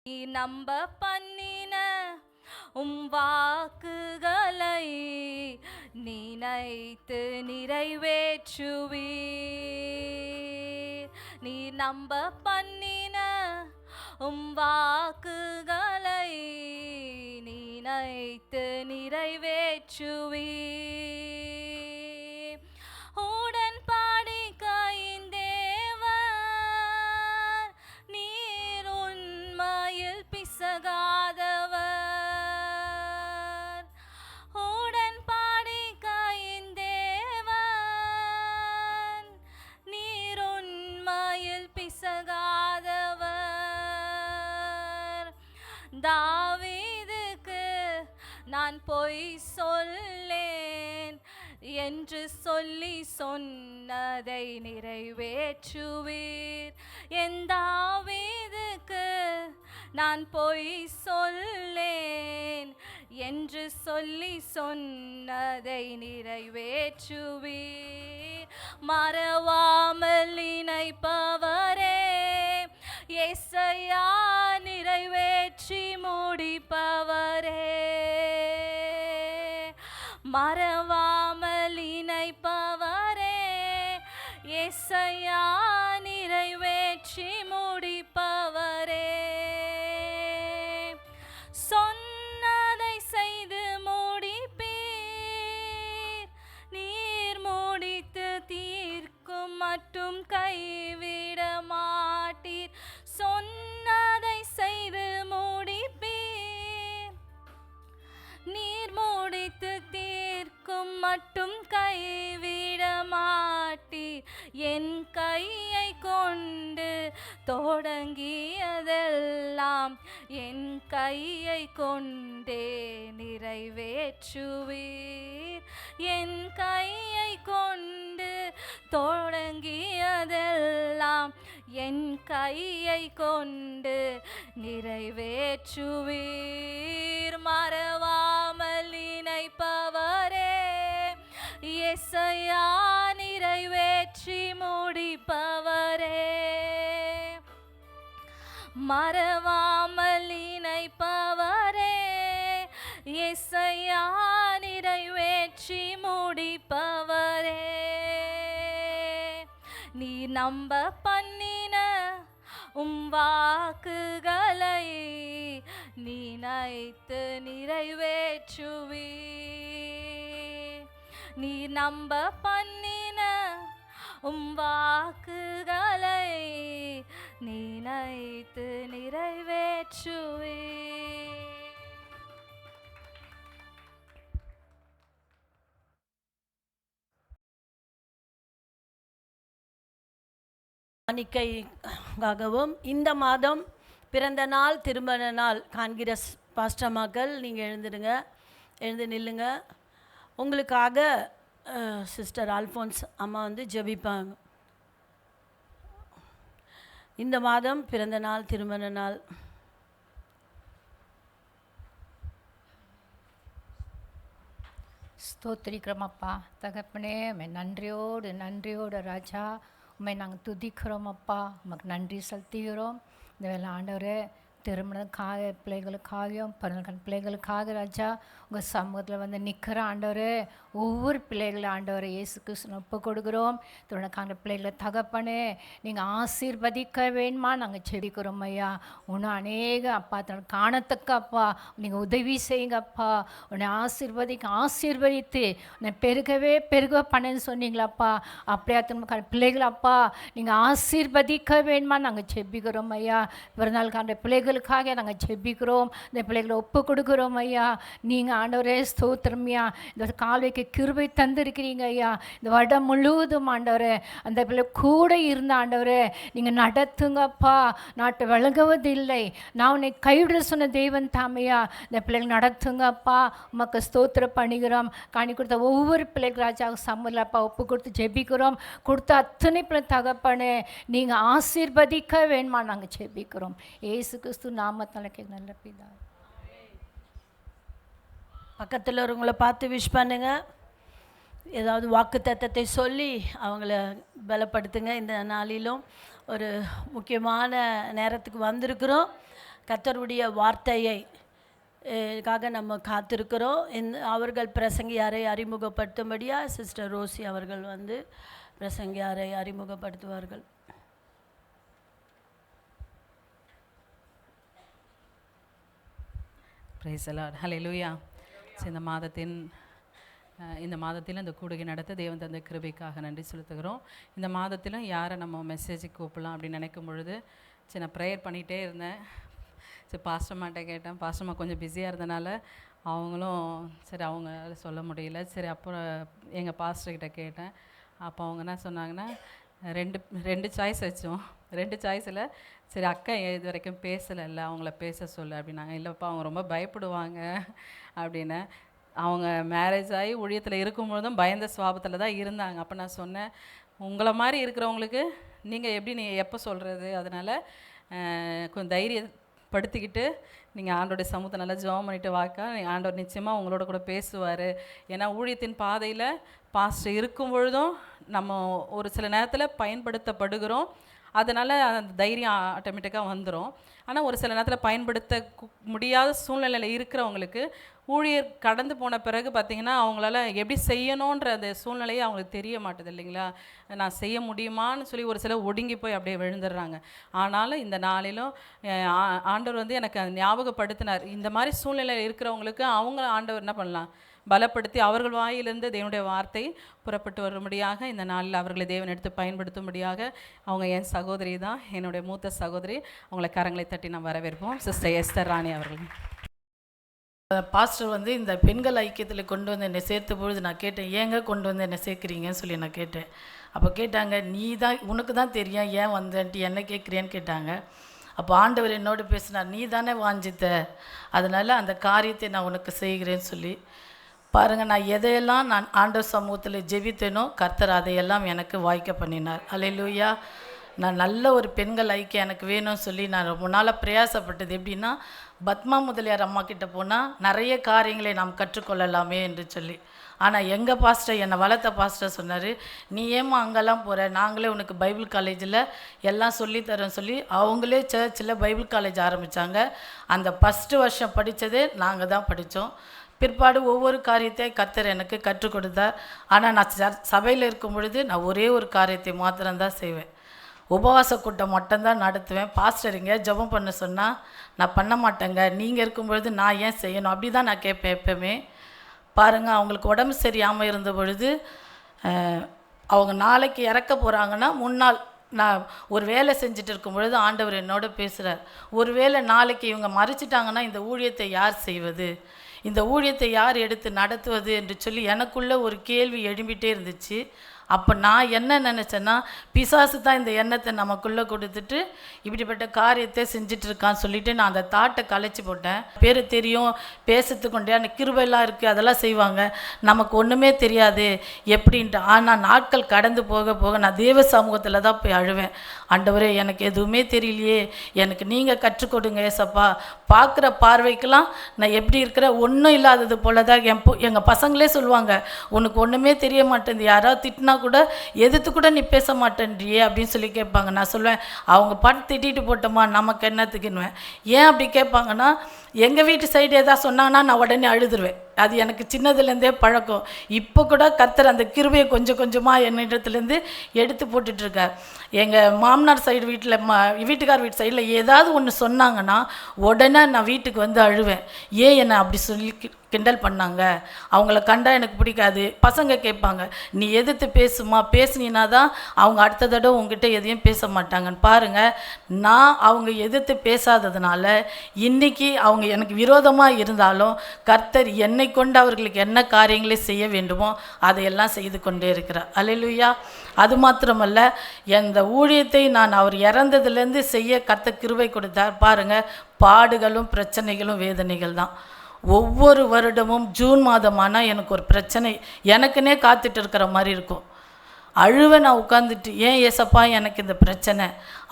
நீ நம்ப பண்ணின வாக்குகளை நினைத்து நிறைவேற்றுவீர். நீ நம்ப பண்ணின வாக்குகளை நினைத்து நிறைவேற்றுவீர். உடன்படிக்கையின் தேவன், நீர் உண்மையில் பிசகாதவர். உடன்படிக்கையின் தேவன், நீர் உண்மையில் பிசகாதவர். தாவீதுக்கு நான் பொய் சொல்லேன் என்று சொல்லி சொன்னதை நிறைவேற்றுவீர். என் தாவீதுக்கு நான் பொய் சொல்லேன் என்று சொல்லி சொன்னதை நிறைவேற்றுவீர். மறவாமல் நினைப்பவரே, ஏசையா நிறைவேற்றி முடிப்பவரே. மறவாமல் நினைப்பவரே, ஏசையா நிறைவேற்றி முடிப்பவரே. சொன்னதை செய்து முடிப்பீர். நீர் முடித்து தீர்க்கும் மட்டும் கைவிட மாட்டீர். சொன்னதை செய்து முடிப்பீர். நீர் முடித்து தீர்க்கும் மட்டும் கைவிட மாட்டீர். என் கையை கொண்டு தொடங்கியதெல்லாம் என் கையை கொண்டே நிறைவேற்றுவீர். என் கையை கொண்டு தொடங்கியதெல்லாம் என் கையை கொண்டு நிறைவேற்றுவீர். மறவாமல் நினைப்பவரே, ஏசையா நிறைவேற்றி முடிப்பவரே. மறவாமல் நினைப்பவரே, ஏசையா நிறைவேற்றி முடிப்பவரே. நீ நம்ப பண்ணின வாக்குகளை நினைத்து நிறைவேற்றுவீர். நீ நம்ப பண்ணின வாக்குகளை நினைத்து நிறைவேற்றுவீர். காணிக்கைக்காகவும் இந்த மாதம் பிறந்த நாள் திருமண நாள் காண்கிற பாஸ்டர்மாக்கள் நீங்கள் எழுந்துடுங்க, எழுந்து நில்லுங்க. உங்களுக்காக சிஸ்டர் அல்ஃபோன்ஸ் அம்மா ஜெபிப்பாங்க. இந்த மாதம் பிறந்த நாள் திருமண நாள். ஸ்தோத்திரிக்கிறோம் அப்பா தகப்பனே, உம்மை நன்றியோடு ராஜா உம்மை நாங்கள் துதிக்கிறோம் அப்பா. உமக்கு நன்றி செலுத்துகிறோம். இந்த வேலை ஆண்டவரே, திருமணக்காக பிள்ளைகளுக்காகவும் பிறந்த பிள்ளைகளுக்காக ராஜா உங்கள் சமூகத்தில் நிற்கிற ஆண்டவரே, ஒவ்வொரு பிள்ளைகளை ஆண்டவரை இயேசு கிறிஸ்து ஒப்பு கொடுக்குறோம். திருமணக்கான பிள்ளைகளை தகப்பனே நீங்கள் ஆசீர்வதிக்க வேணுமா நாங்கள் செடிக்கிறோம் ஐயா. இன்னும் அநேக அப்பா தன் காணத்தக்க அப்பா நீங்கள் உதவி செய்யுங்க அப்பா. உன்னை ஆசீர்வதித்து உன்னை பெருக பண்ணன்னு சொன்னீங்களாப்பா. அப்படியா திருமணக்கான பிள்ளைகள் அப்பா நீங்கள் ஆசீர்வதிக்க வேணுமா நாங்கள் செபிக்கிறோம் ஐயா. பிறநாளுக்கான பிள்ளைகளுக்காக நாங்கள் செபிக்கிறோம். இந்த பிள்ளைகளை ஒப்பு கொடுக்குறோம் ஐயா. நீங்கள் ஆண்டவரே ஸ்தோத்திரம்யா, இந்த கால்வைக்கு கிருபை தந்திருக்கிறீங்க ஐயா. இந்த வருடம் முழுவதும் ஆண்டவரே அந்த பிள்ளை கூட இருந்த ஆண்டவரே நீங்கள் நடத்துங்கப்பா. நாட்டை விளங்குவதில்லை, நான் உன்னை கைவிட சொன்ன தெய்வன் தாமையா. இந்த பிள்ளைகள் நடத்துங்கப்பா. உமக்கு ஸ்தோத்திர பண்ணிக்கிறோம். காணி கொடுத்த ஒவ்வொரு பிள்ளைகள் ராஜாவுக்கு சம்மதிலப்பா ஒப்பு கொடுத்து ஜெபிக்கிறோம். கொடுத்த அத்தனை பிள்ளை தகப்பனே நீங்கள் ஆசீர்வதிக்க வேணுமா நாங்கள் ஜெபிக்கிறோம். ஏசு கிறிஸ்து நாமத்தால நல்ல பிதா. பக்கத்தில் ஒருவங்களை பார்த்து விஷ் பண்ணுங்க. ஏதாவது வாக்கு தத்தத்தை சொல்லி அவங்கள பலப்படுத்துங்க. இந்த நாளிலும் ஒரு முக்கியமான நேரத்துக்கு வந்திருக்கிறோம். கர்த்தருடைய வார்த்தையை காக நம்ம காத்திருக்கிறோம். அவர்கள் பிரசங்கியாரை அறிமுகப்படுத்தும்படியாக சிஸ்டர் ரோசி அவர்கள் வந்து பிரசங்கியாரை அறிமுகப்படுத்துவார்கள். Price the Lord. ஹல்லேலூயா. இந்த மாதத்தில் இந்த கூடுகை நடத்த தேவன் தந்த கிருபைக்காக நன்றி செலுத்துகிறோம். இந்த மாதத்திலும் யாரை நம்ம மெசேஜுக்கு கூப்பிடலாம் அப்படின்னு நினைக்கும் பொழுது நான் ப்ரேயர் பண்ணிகிட்டே இருந்தேன். சரி, பாஸ்டர்மாட்ட கேட்டேன். பாஸ்டர்மா கொஞ்சம் பிஸியாக இருந்தனால அவங்களும் சரி அவங்க சொல்ல முடியல. சரி, அப்புறம் எங்கள் பாஸ்டர்கிட்ட கேட்டேன். அப்போ அவங்க என்ன சொன்னாங்கன்னா, ரெண்டு சாய்ஸ் வச்சோம். 2 சாய்ஸில் சரி அக்கா இது வரைக்கும் பேசலைல்ல, அவங்கள பேச சொல்லு அப்படின்னாங்க. இல்லைப்பா அவங்க ரொம்ப பயப்படுவாங்க அப்படின்னு. அவங்க மேரேஜ் ஆகி ஊழியத்தில் இருக்கும்பொழுதும் பயந்த சுவாபத்தில் தான் இருந்தாங்க. அப்போ நான் சொன்னேன், உங்களை மாதிரி இருக்கிறவங்களுக்கு நீங்கள் எப்போ சொல்கிறது, அதனால் கொஞ்சம் தைரியப்படுத்திக்கிட்டு நீங்கள் ஆண்டோடைய சமூகத்தை நல்லா ஜெபம் பண்ணிவிட்டு வாக்கா, ஆண்டவர் நிச்சயமாக உங்களோட கூட பேசுவார். ஏன்னா ஊழியத்தின் பாதையில் பாஸ்டர் இருக்கும் பொழுதும் நம்ம ஒரு சில நேரத்தில் பயன்படுத்தப்படுகிறோம். அதனால் அந்த தைரியம் ஆட்டோமேட்டிக்காக வந்துடும். ஆனால் ஒரு சில நேரத்தில் பயன்படுத்த முடியாத சூழ்நிலையில் இருக்கிறவங்களுக்கு ஊழியர் கடந்து போன பிறகு பார்த்திங்கன்னா அவங்களால எப்படி செய்யணுன்ற அந்த சூழ்நிலையை அவங்களுக்கு தெரிய மாட்டுது இல்லைங்களா. நான் செய்ய முடியுமான்னு சொல்லி ஒரு சிலர் ஒடுங்கி போய் அப்படியே விழுந்துடுறாங்க. ஆனாலும் இந்த நாளிலும் ஆண்டவர் வந்து எனக்கு அதை ஞாபகப்படுத்தினார். இந்த மாதிரி சூழ்நிலையில் இருக்கிறவங்களுக்கு அவங்க ஆண்டவர் என்ன பண்ணலாம், பலப்படுத்தி அவர்கள் வாயிலிருந்து தேவனுடைய வார்த்தை புறப்பட்டு வரும்படியாக இந்த நாளில் அவர்களை தேவன் எடுத்து பயன்படுத்தும்படியாக அவங்க என் சகோதரி தான், என்னுடைய மூத்த சகோதரி. அவங்களை கரங்களை தட்டி நாம் வரவேற்போம். சிஸ்டர் எஸ்தர் ராணி அவர்கள். பாஸ்டர் வந்து இந்த பெண்கள் ஐக்கியத்தில் கொண்டு வந்து என்னை சேர்த்த பொழுது நான் கேட்டேன், ஏங்க கொண்டு வந்து என்னை சேர்க்குறீங்கன்னு சொல்லி நான் கேட்டேன். அப்போ கேட்டாங்க, நீ தான் உனக்கு தான் தெரியும் ஏன் வந்தேன்ட்டு என்ன கேட்குறியான்னு கேட்டாங்க. அப்போ ஆண்டவர் என்னோடு பேசினார், நீ தானே வாஞ்சித்த, அதனால் அந்த காரியத்தை நான் உனக்கு செய்கிறேன்னு சொல்லி. பாருங்கள், நான் எதையெல்லாம் நான் ஆண்டவர் சமூகத்தில் ஜெபித்தேனோ கர்த்தர் அதையெல்லாம் எனக்கு வாய்க்க பண்ணினார். அல்லேலூயா. நான் நல்ல ஒரு பெண்கள் ஐக்கியம் எனக்கு வேணும்னு சொல்லி நான் ரொம்ப நாளாக பிரயாசப்பட்டது. எப்படின்னா, பத்மா முதலியார் அம்மா கிட்ட போனால் நிறைய காரியங்களை நாம் கற்றுக்கொள்ளலாமே என்று சொல்லி. ஆனால் எங்கள் பாஸ்டர், என்னை வளர்த்த பாஸ்டர் சொன்னார், நீ ஏமா அங்கெல்லாம் போகிற, நாங்களே உனக்கு பைபிள் காலேஜில் எல்லாம் சொல்லித்தரோன்னு சொல்லி அவங்களே சர்ச்சில் பைபிள் காலேஜ் ஆரம்பித்தாங்க. அந்த ஃபஸ்ட்டு வருஷம் படித்ததே நாங்கள் தான் படித்தோம். பிற்பாடு ஒவ்வொரு காரியத்தை கர்த்தர் எனக்கு கற்றுக் கொடுத்தார். ஆனால் நான் சபையில் இருக்கும் பொழுது நான் ஒரே ஒரு காரியத்தை மாத்திரம்தான் செய்வேன். உபவாச கூட்டம் மட்டும்தான் நடத்துவேன். பாஸ்டர் இங்கே ஜெபம் பண்ண சொன்னால் நான் பண்ண மாட்டேங்க, நீங்கள் இருக்கும் பொழுது நான் ஏன் செய்யணும், அப்படி தான் நான் கேட்பேன் எப்போவுமே. பாருங்கள், அவங்களுக்கு உடம்பு சரியாமல் இருந்த பொழுது அவங்க நாளைக்கு இறக்க போகிறாங்கன்னா முன்னாள் நான் ஒரு வேலை செஞ்சுட்டு இருக்கும் பொழுது ஆண்டவர் என்னோட பேசுகிறார், ஒருவேளை நாளைக்கு இவங்க மறைச்சிட்டாங்கன்னா இந்த ஊழியத்தை யார் செய்வது, இந்த ஊழியத்தை யார் எடுத்து நடத்துவது என்று சொல்லி எனக்குள்ளே ஒரு கேள்வி எழும்பிட்டே இருந்துச்சு. அப்போ நான் என்ன நினச்சேன்னா, பிசாசு தான் இந்த எண்ணத்தை நமக்குள்ளே கொடுத்துட்டு இப்படிப்பட்ட காரியத்தை செஞ்சிட்ருக்கான்னு சொல்லிவிட்டு நான் அந்த தாட்டை கலைச்சி போட்டேன். பேர் தெரியும், பேசுறதுக்கு கொண்டே அந்த கிருபையெல்லாம் இருக்குது, அதெல்லாம் செய்வாங்க, நமக்கு ஒன்றுமே தெரியாது எப்படின்ட்டு. ஆனால் நாட்கள் கடந்து போக போக நான் தேவ சமூகத்தில் தான் போய் அழுவேன். ஆண்டவரே, எனக்கு எதுவுமே தெரியலையே, எனக்கு நீங்கள் கற்றுக் கொடுங்க ஏசப்பா. பார்க்குற பார்வைக்கெல்லாம் நான் எப்படி இருக்கிற ஒன்றும் இல்லாதது போல தான் எங்கள் பசங்களே சொல்லுவாங்க, உனக்கு ஒன்றுமே தெரிய மாட்டேங்குது, யாராவது திட்டினா கூட எதிர்த்து கூட நீ பேச மாட்டேன்றியே அப்படின்னு சொல்லி கேட்பாங்க. நான் சொல்லுவேன், அவங்க பாட்டு திட்டிட்டு போட்டோமா, நமக்கு என்னத்துக்குன்னுவேன். ஏன் அப்படி கேட்பாங்கன்னா, எங்கள் வீட்டு சைடு எதாவது சொன்னாங்கன்னா நான் உடனே அழுதுருவேன். அது எனக்கு சின்னதுலேருந்தே பழக்கம். இப்போ கூட கர்த்தர் அந்த கிருபையை கொஞ்சம் கொஞ்சமாக என்னிடத்துலேருந்து எடுத்து போட்டுட்ருக்கார். எங்கள் மாமனார் சைடு வீட்டில் வீட்டுக்கார் வீட்டு சைடில் ஏதாவது ஒன்று சொன்னாங்கன்னா உடனே நான் வீட்டுக்கு வந்து அழுவேன். ஏன் என்னை அப்படி சொல்லி கிண்டல் பண்ணாங்க, அவங்கள கண்டா எனக்கு பிடிக்காது. பசங்க கேட்பாங்க, நீ எதிர்த்து பேசுமா, பேசுனீன்னா தான் அவங்க அடுத்த தடவை உங்ககிட்ட எதையும் பேச மாட்டாங்கன்னு. பாருங்கள், நான் அவங்க எதிர்த்து பேசாததுனால இன்றைக்கி அவங்க எனக்கு விரோதமாக இருந்தாலும் கர்த்தர் என்னை கொண்டு அவர்களுக்கு என்ன காரியங்களை செய்ய வேண்டுமோ அதையெல்லாம் செய்து கொண்டே இருக்கிறார். அல்லேலூயா. அது மாத்திரமல்ல, இந்த ஊழியத்தை நான் அவர் இறந்ததுலேருந்து செய்ய கர்த்தர் கிருபை கொடுத்தார். பாருங்கள், பாடுகளும் பிரச்சனைகளும் வேதனைகள் தான். ஒவ்வொரு வருடமும் ஜூன் மாதமானால் எனக்கு ஒரு பிரச்சனை எனக்குன்னே காத்துட்டு இருக்கிற மாதிரி இருக்கும். அழுவை நான் உட்காந்துட்டு, ஏன் ஏசப்பா எனக்கு இந்த பிரச்சனை.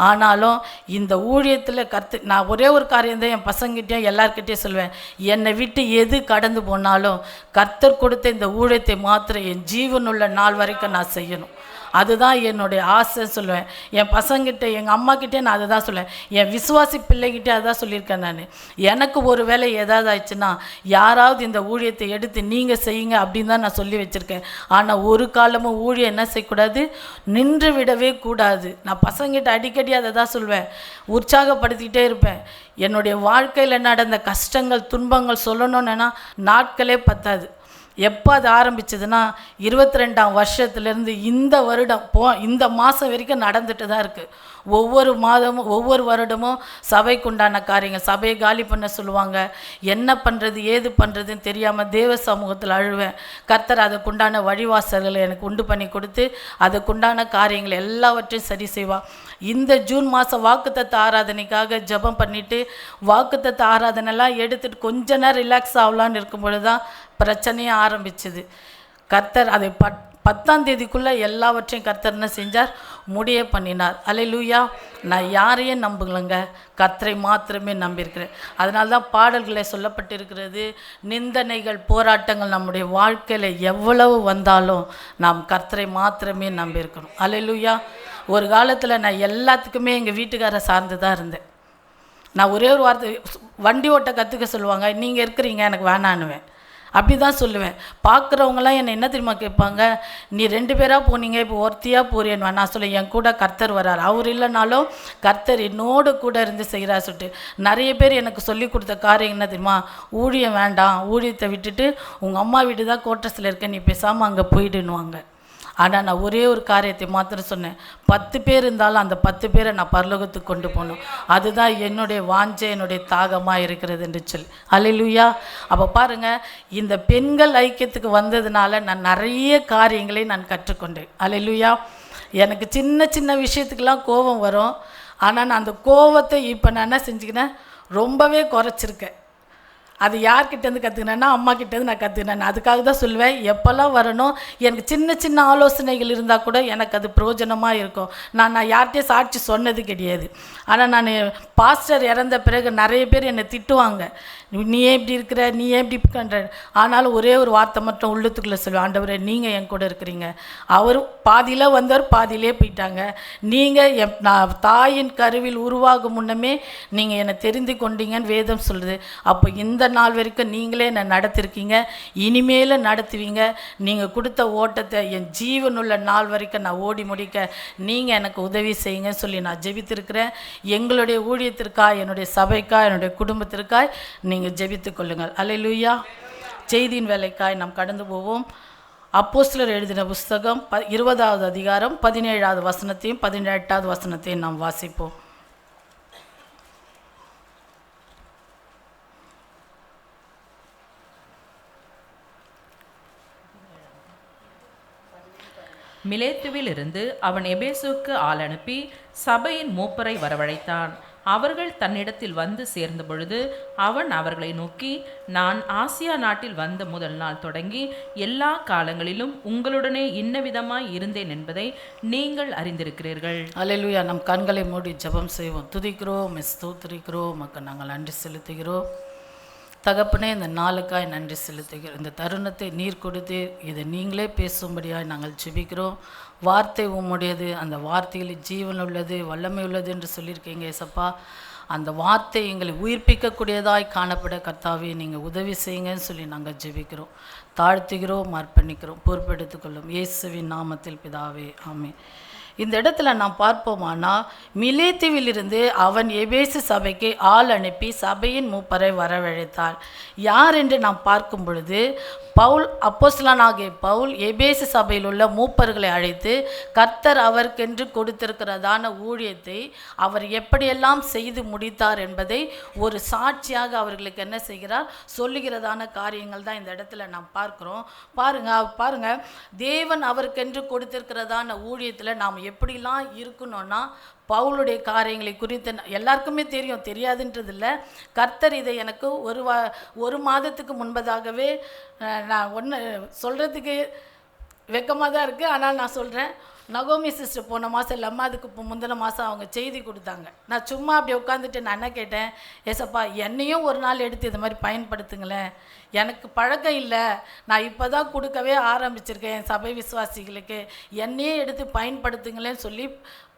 ஆனாலும் இந்த ஊழியத்தில் நான் ஒரே ஒரு காரியம்தான் என் பசங்கிட்டையும் எல்லார்கிட்டையும் சொல்லுவேன், என்னை விட்டு எது கடந்து போனாலும் கர்த்தர் கொடுத்த இந்த ஊழியத்தை மாத்திரம் என் ஜீவனுள்ள நாள் வரைக்கும் நான் செய்யணும். அதுதான் என்னுடைய ஆசை சொல்லுவேன். என் பசங்கிட்ட எங்கள் அம்மாக்கிட்டே நான் அதை தான் சொல்லுவேன். என் விசுவாசி பிள்ளைகிட்டே அதை தான் சொல்லியிருக்கேன். நான் எனக்கு ஒரு வேலை ஏதாவது ஆயிடுச்சுன்னா யாராவது இந்த ஊழியத்தை எடுத்து நீங்கள் செய்யுங்க அப்படின்னு தான் நான் சொல்லி வச்சுருக்கேன். ஆனால் ஒரு காலமும் ஊழியம் என்ன செய்யக்கூடாது, நின்று விடவே கூடாது. நான் பசங்கிட்ட அடிக்கடி அதை தான் சொல்வேன், உற்சாகப்படுத்திக்கிட்டே இருப்பேன். என்னுடைய வாழ்க்கையில் நடந்த கஷ்டங்கள் துன்பங்கள் சொல்லணுன்னா நாட்களே பத்தாது. எப்போ அது ஆரம்பிச்சதுன்னா 22ஆம் வருஷத்துலேருந்து இந்த வருடம் இந்த மாதம் வரைக்கும் நடந்துட்டு தான் இருக்குது. ஒவ்வொரு மாதமும் ஒவ்வொரு வருடமும் சபைக்கு உண்டான காரியங்கள், சபையை காலி பண்ண சொல்லுவாங்க. என்ன பண்ணுறது ஏது பண்ணுறதுன்னு தெரியாமல் தேவ சமூகத்தில் அழுவேன். கர்த்தர் அதுக்குண்டான வழிவாசல்களை எனக்கு உண்டு பண்ணி கொடுத்து அதுக்குண்டான காரியங்கள் எல்லாவற்றையும் சரி செய்வாள். இந்த ஜூன் மாதம் வாக்குத்தத்த ஆராதனைக்காக ஜெபம் பண்ணிவிட்டு வாக்குத்தத்த ஆராதனைலாம் எடுத்துகிட்டு கொஞ்ச நேரம் ரிலாக்ஸ் ஆகலான்னு இருக்கும்பொழுது தான் பிரச்சனையே ஆரம்பிச்சுது. கர்த்தர் அதை 10ஆம் தேதிக்குள்ளே எல்லாவற்றையும் கர்த்தர் என்ன செஞ்சார், முடிய பண்ணினார். அல்லேலூயா. நான் யாரையும் நம்புங்களேங்க, கர்த்தரை மாத்திரமே நம்பியிருக்கிறேன். அதனால தான் பாடல்களை சொல்லப்பட்டிருக்கிறது, நிந்தனைகள் போராட்டங்கள் நம்முடைய வாழ்க்கையில் எவ்வளவு வந்தாலும் நாம் கர்த்தரை மாத்திரமே நம்பியிருக்கணும். அல்லேலூயா. ஒரு காலத்தில் நான் எல்லாத்துக்குமே எங்கள் வீட்டுக்காரை சார்ந்து தான் இருந்தேன். நான் ஒரே ஒரு வார்த்தை, வண்டி ஓட்ட கற்றுக்க சொல்லுவாங்க, நீங்கள் இருக்கிறீங்க எனக்கு வேணான்னுவேன். அப்படி தான் சொல்லுவேன். பார்க்குறவங்களாம் என்னை என்ன தெரியுமா கேட்பாங்க, நீ 2 பேராக போனீங்க, இப்போ ஒருத்தியாக போறியன்னு. நான் சொல்ல, என் கூட கர்த்தர் வரார், அவர் இல்லைனாலும் கர்த்தர் என்னோடு கூட இருந்து செய்கிறார் சொல்லிட்டு. நிறைய பேர் எனக்கு சொல்லி கொடுத்த காரியம் என்ன தெரியுமா, ஊழியம் வேண்டாம், ஊழியத்தை விட்டுட்டு உங்கள் அம்மா வீடு தான் கோட்டஸில் இருக்க, நீ பேசாமல் அங்கே போயிடுன்னுவாங்க. ஆனால் நான் ஒரே ஒரு காரியத்தை மாத்திரம் சொன்னேன், 10 பேர் இருந்தாலும் அந்த 10 பேரை நான் பரலோகத்துக்கு கொண்டு போகணும். அதுதான் என்னுடைய வாஞ்சை, என்னுடைய தாகமாக இருக்கிறது என்று சொல்லி. அல்லேலூயா. அப்போ பாருங்கள், இந்த பெண்கள் ஐக்கியத்துக்கு வந்ததுனால நான் நிறைய காரியங்களை நான் கற்றுக்கொண்டேன். அல்லேலூயா. எனக்கு சின்ன சின்ன விஷயத்துக்கெல்லாம் கோபம் வரும். ஆனால் நான் அந்த கோபத்தை இப்போ நான் என்ன செஞ்சுக்கினேன், ரொம்பவே குறைச்சிருக்கேன். அது யார்கிட்டேருந்து கற்றுக்கினேன்னா அம்மா கிட்டேருந்து நான் கற்றுக்கினேன். அதுக்காக தான் சொல்லுவேன், எப்போல்லாம் வரணும் எனக்கு சின்ன சின்ன ஆலோசனைகள் இருந்தால் கூட எனக்கு அது பிரயோஜனமாக இருக்கும். நான் யார்கிட்டையும் சாட்சி சொன்னது கிடையாது. ஆனால் நான் பாஸ்டர் இறந்த பிறகு நிறைய பேர் என்னை திட்டுவாங்க, நீ ஏன் இப்படி இருக்கிற, நீ ஏன் இப்படி பண்ணுற. ஆனாலும் ஒரே ஒரு வார்த்தை மட்டும் உள்ளத்துக்குள்ளே சொல்லுவேன், ஆண்டவரே நீங்கள் என் கூட இருக்கிறீங்க. அவர் பாதியில் வந்தவர் பாதியிலே போயிட்டாங்க. நீங்கள் நான் தாயின் கருவில் உருவாகும் முன்னமே நீங்கள் என்னை தெரிந்து கொண்டீங்கன்னு வேதம் சொல்லுது. அப்போ இந்த நாள் வரைக்கும் நீங்களே என்னை நடத்திருக்கீங்க, இனிமேலும் நடத்துவீங்க. நீங்கள் கொடுத்த ஓட்டத்தை என் ஜீவனுள்ள நாள் வரைக்கும் நான் ஓடி முடிக்க நீங்கள் எனக்கு உதவி செய்யுங்க சொல்லி நான் ஜெபித்திருக்கிறேன். எங்களுடைய ஊழியத்திற்காய், என்னுடைய சபைக்காய், என்னுடைய குடும்பத்திற்காய் நீங்கள் ஜெபித்துக் கொள்ளுங்கள். அல்லேலூயா. செய்தியின் வேலைக்காய் நாம் கடந்து போவோம். அப்போஸ்தலர் எழுதின புஸ்தகம் 20வது அதிகாரம் 17வது வசனத்தையும் 18வது வசனத்தையும் நாம் வாசிப்போம். மிலேத்துவிலிருந்து அவன் எபேசுக்கு ஆள் அனுப்பி சபையின் மூப்பரை வரவழைத்தான். அவர்கள் தன்னிடத்தில் வந்து சேர்ந்த பொழுது அவன் அவர்களை நோக்கி, நான் ஆசியா நாட்டில் வந்த முதல் நாள் தொடங்கி எல்லா காலங்களிலும் உங்களுடனே இன்னவிதமாய் இருந்தேன் என்பதை நீங்கள் அறிந்திருக்கிறீர்கள். அல்லேலூயா. நம் கண்களை மூடி ஜெபம் செய்வோம். துதிக்கிறோம், ஸ்தோத்திரிக்கிறோம், மக்கள் நாங்கள் நன்றி செலுத்துகிறோம். தகப்பனே, இந்த நாளுக்காய் நன்றி செலுத்துகிறோம். இந்த தருணத்தை நீர் கொடுத்து இதை நீங்களே பேசும்படியாக நாங்கள் ஜெபிக்கிறோம். வார்த்தை உம்முடையது, அந்த வார்த்தையில் ஜீவன் உள்ளது, வல்லமை உள்ளது என்று சொல்லியிருக்கீங்க ஏசப்பா. அந்த வார்த்தை எங்களை உயிர்ப்பிக்கக்கூடியதாய் காணப்பட கர்த்தாவே நீங்கள் உதவி செய்யுங்கன்னு சொல்லி நாங்கள் ஜெபிக்கிறோம், தாழ்த்துகிறோம், அர்ப்பணிக்கிறோம். பொறுப்பெடுத்துக்கொள்ளும் இயேசுவின் நாமத்தில் பிதாவே, ஆமென். இந்த இடத்துல நாம் பார்ப்போமானா, மிலேத்துவிலிருந்து அவன் எபேசு சபைக்கு ஆள் அனுப்பி சபையின் மூப்பரை வரவழைத்தாள். யார் என்று நாம் பார்க்கும் பொழுது, பவுல், அப்போஸ்தலனாகிய பவுல் எபேசு சபையில் உள்ள மூப்பர்களை அழைத்து கர்த்தர் அவருக்கென்று கொடுத்திருக்கிறதான ஊழியத்தை அவர் எப்படியெல்லாம் செய்து முடித்தார் என்பதை ஒரு சாட்சியாக அவர்களுக்கு என்ன செய்கிறார், சொல்லுகிறதான காரியங்கள் தான் இந்த இடத்துல நாம் பார்க்குறோம். பாருங்க, தேவன் அவருக்கென்று கொடுத்திருக்கிறதான ஊழியத்தில் நாம் எப்படிலாம் இருக்கணும்னா, பவுலுடைய காரியங்களை குறித்து எல்லாருக்குமே தெரியும், தெரியாதுன்றது இல்லை. கர்த்தர் இதை எனக்கு ஒரு மாதத்துக்கு முன்பதாகவே, நான் ஒன்று சொல்கிறதுக்கு வெக்கமாக தான் இருக்குது, ஆனால் நான் சொல்கிறேன், நகோமி சிஸ்டர் போன மாதம் இல்லாமல் அதுக்கு இப்போ முந்தின மாதம் அவங்க செய்தி கொடுத்தாங்க. நான் சும்மா அப்படி உட்காந்துட்டு நான் என்ன கேட்டேன், ஏசப்பா என்னையும் ஒரு நாள் எடுத்து இது மாதிரி பயன்படுத்துங்களேன், எனக்கு பழக்கம் இல்லை, நான் இப்போ தான் கொடுக்கவே ஆரம்பிச்சிருக்கேன் என் சபை விசுவாசிகளுக்கு, என்னையே எடுத்து பயன்படுத்துங்களேன்னு சொல்லி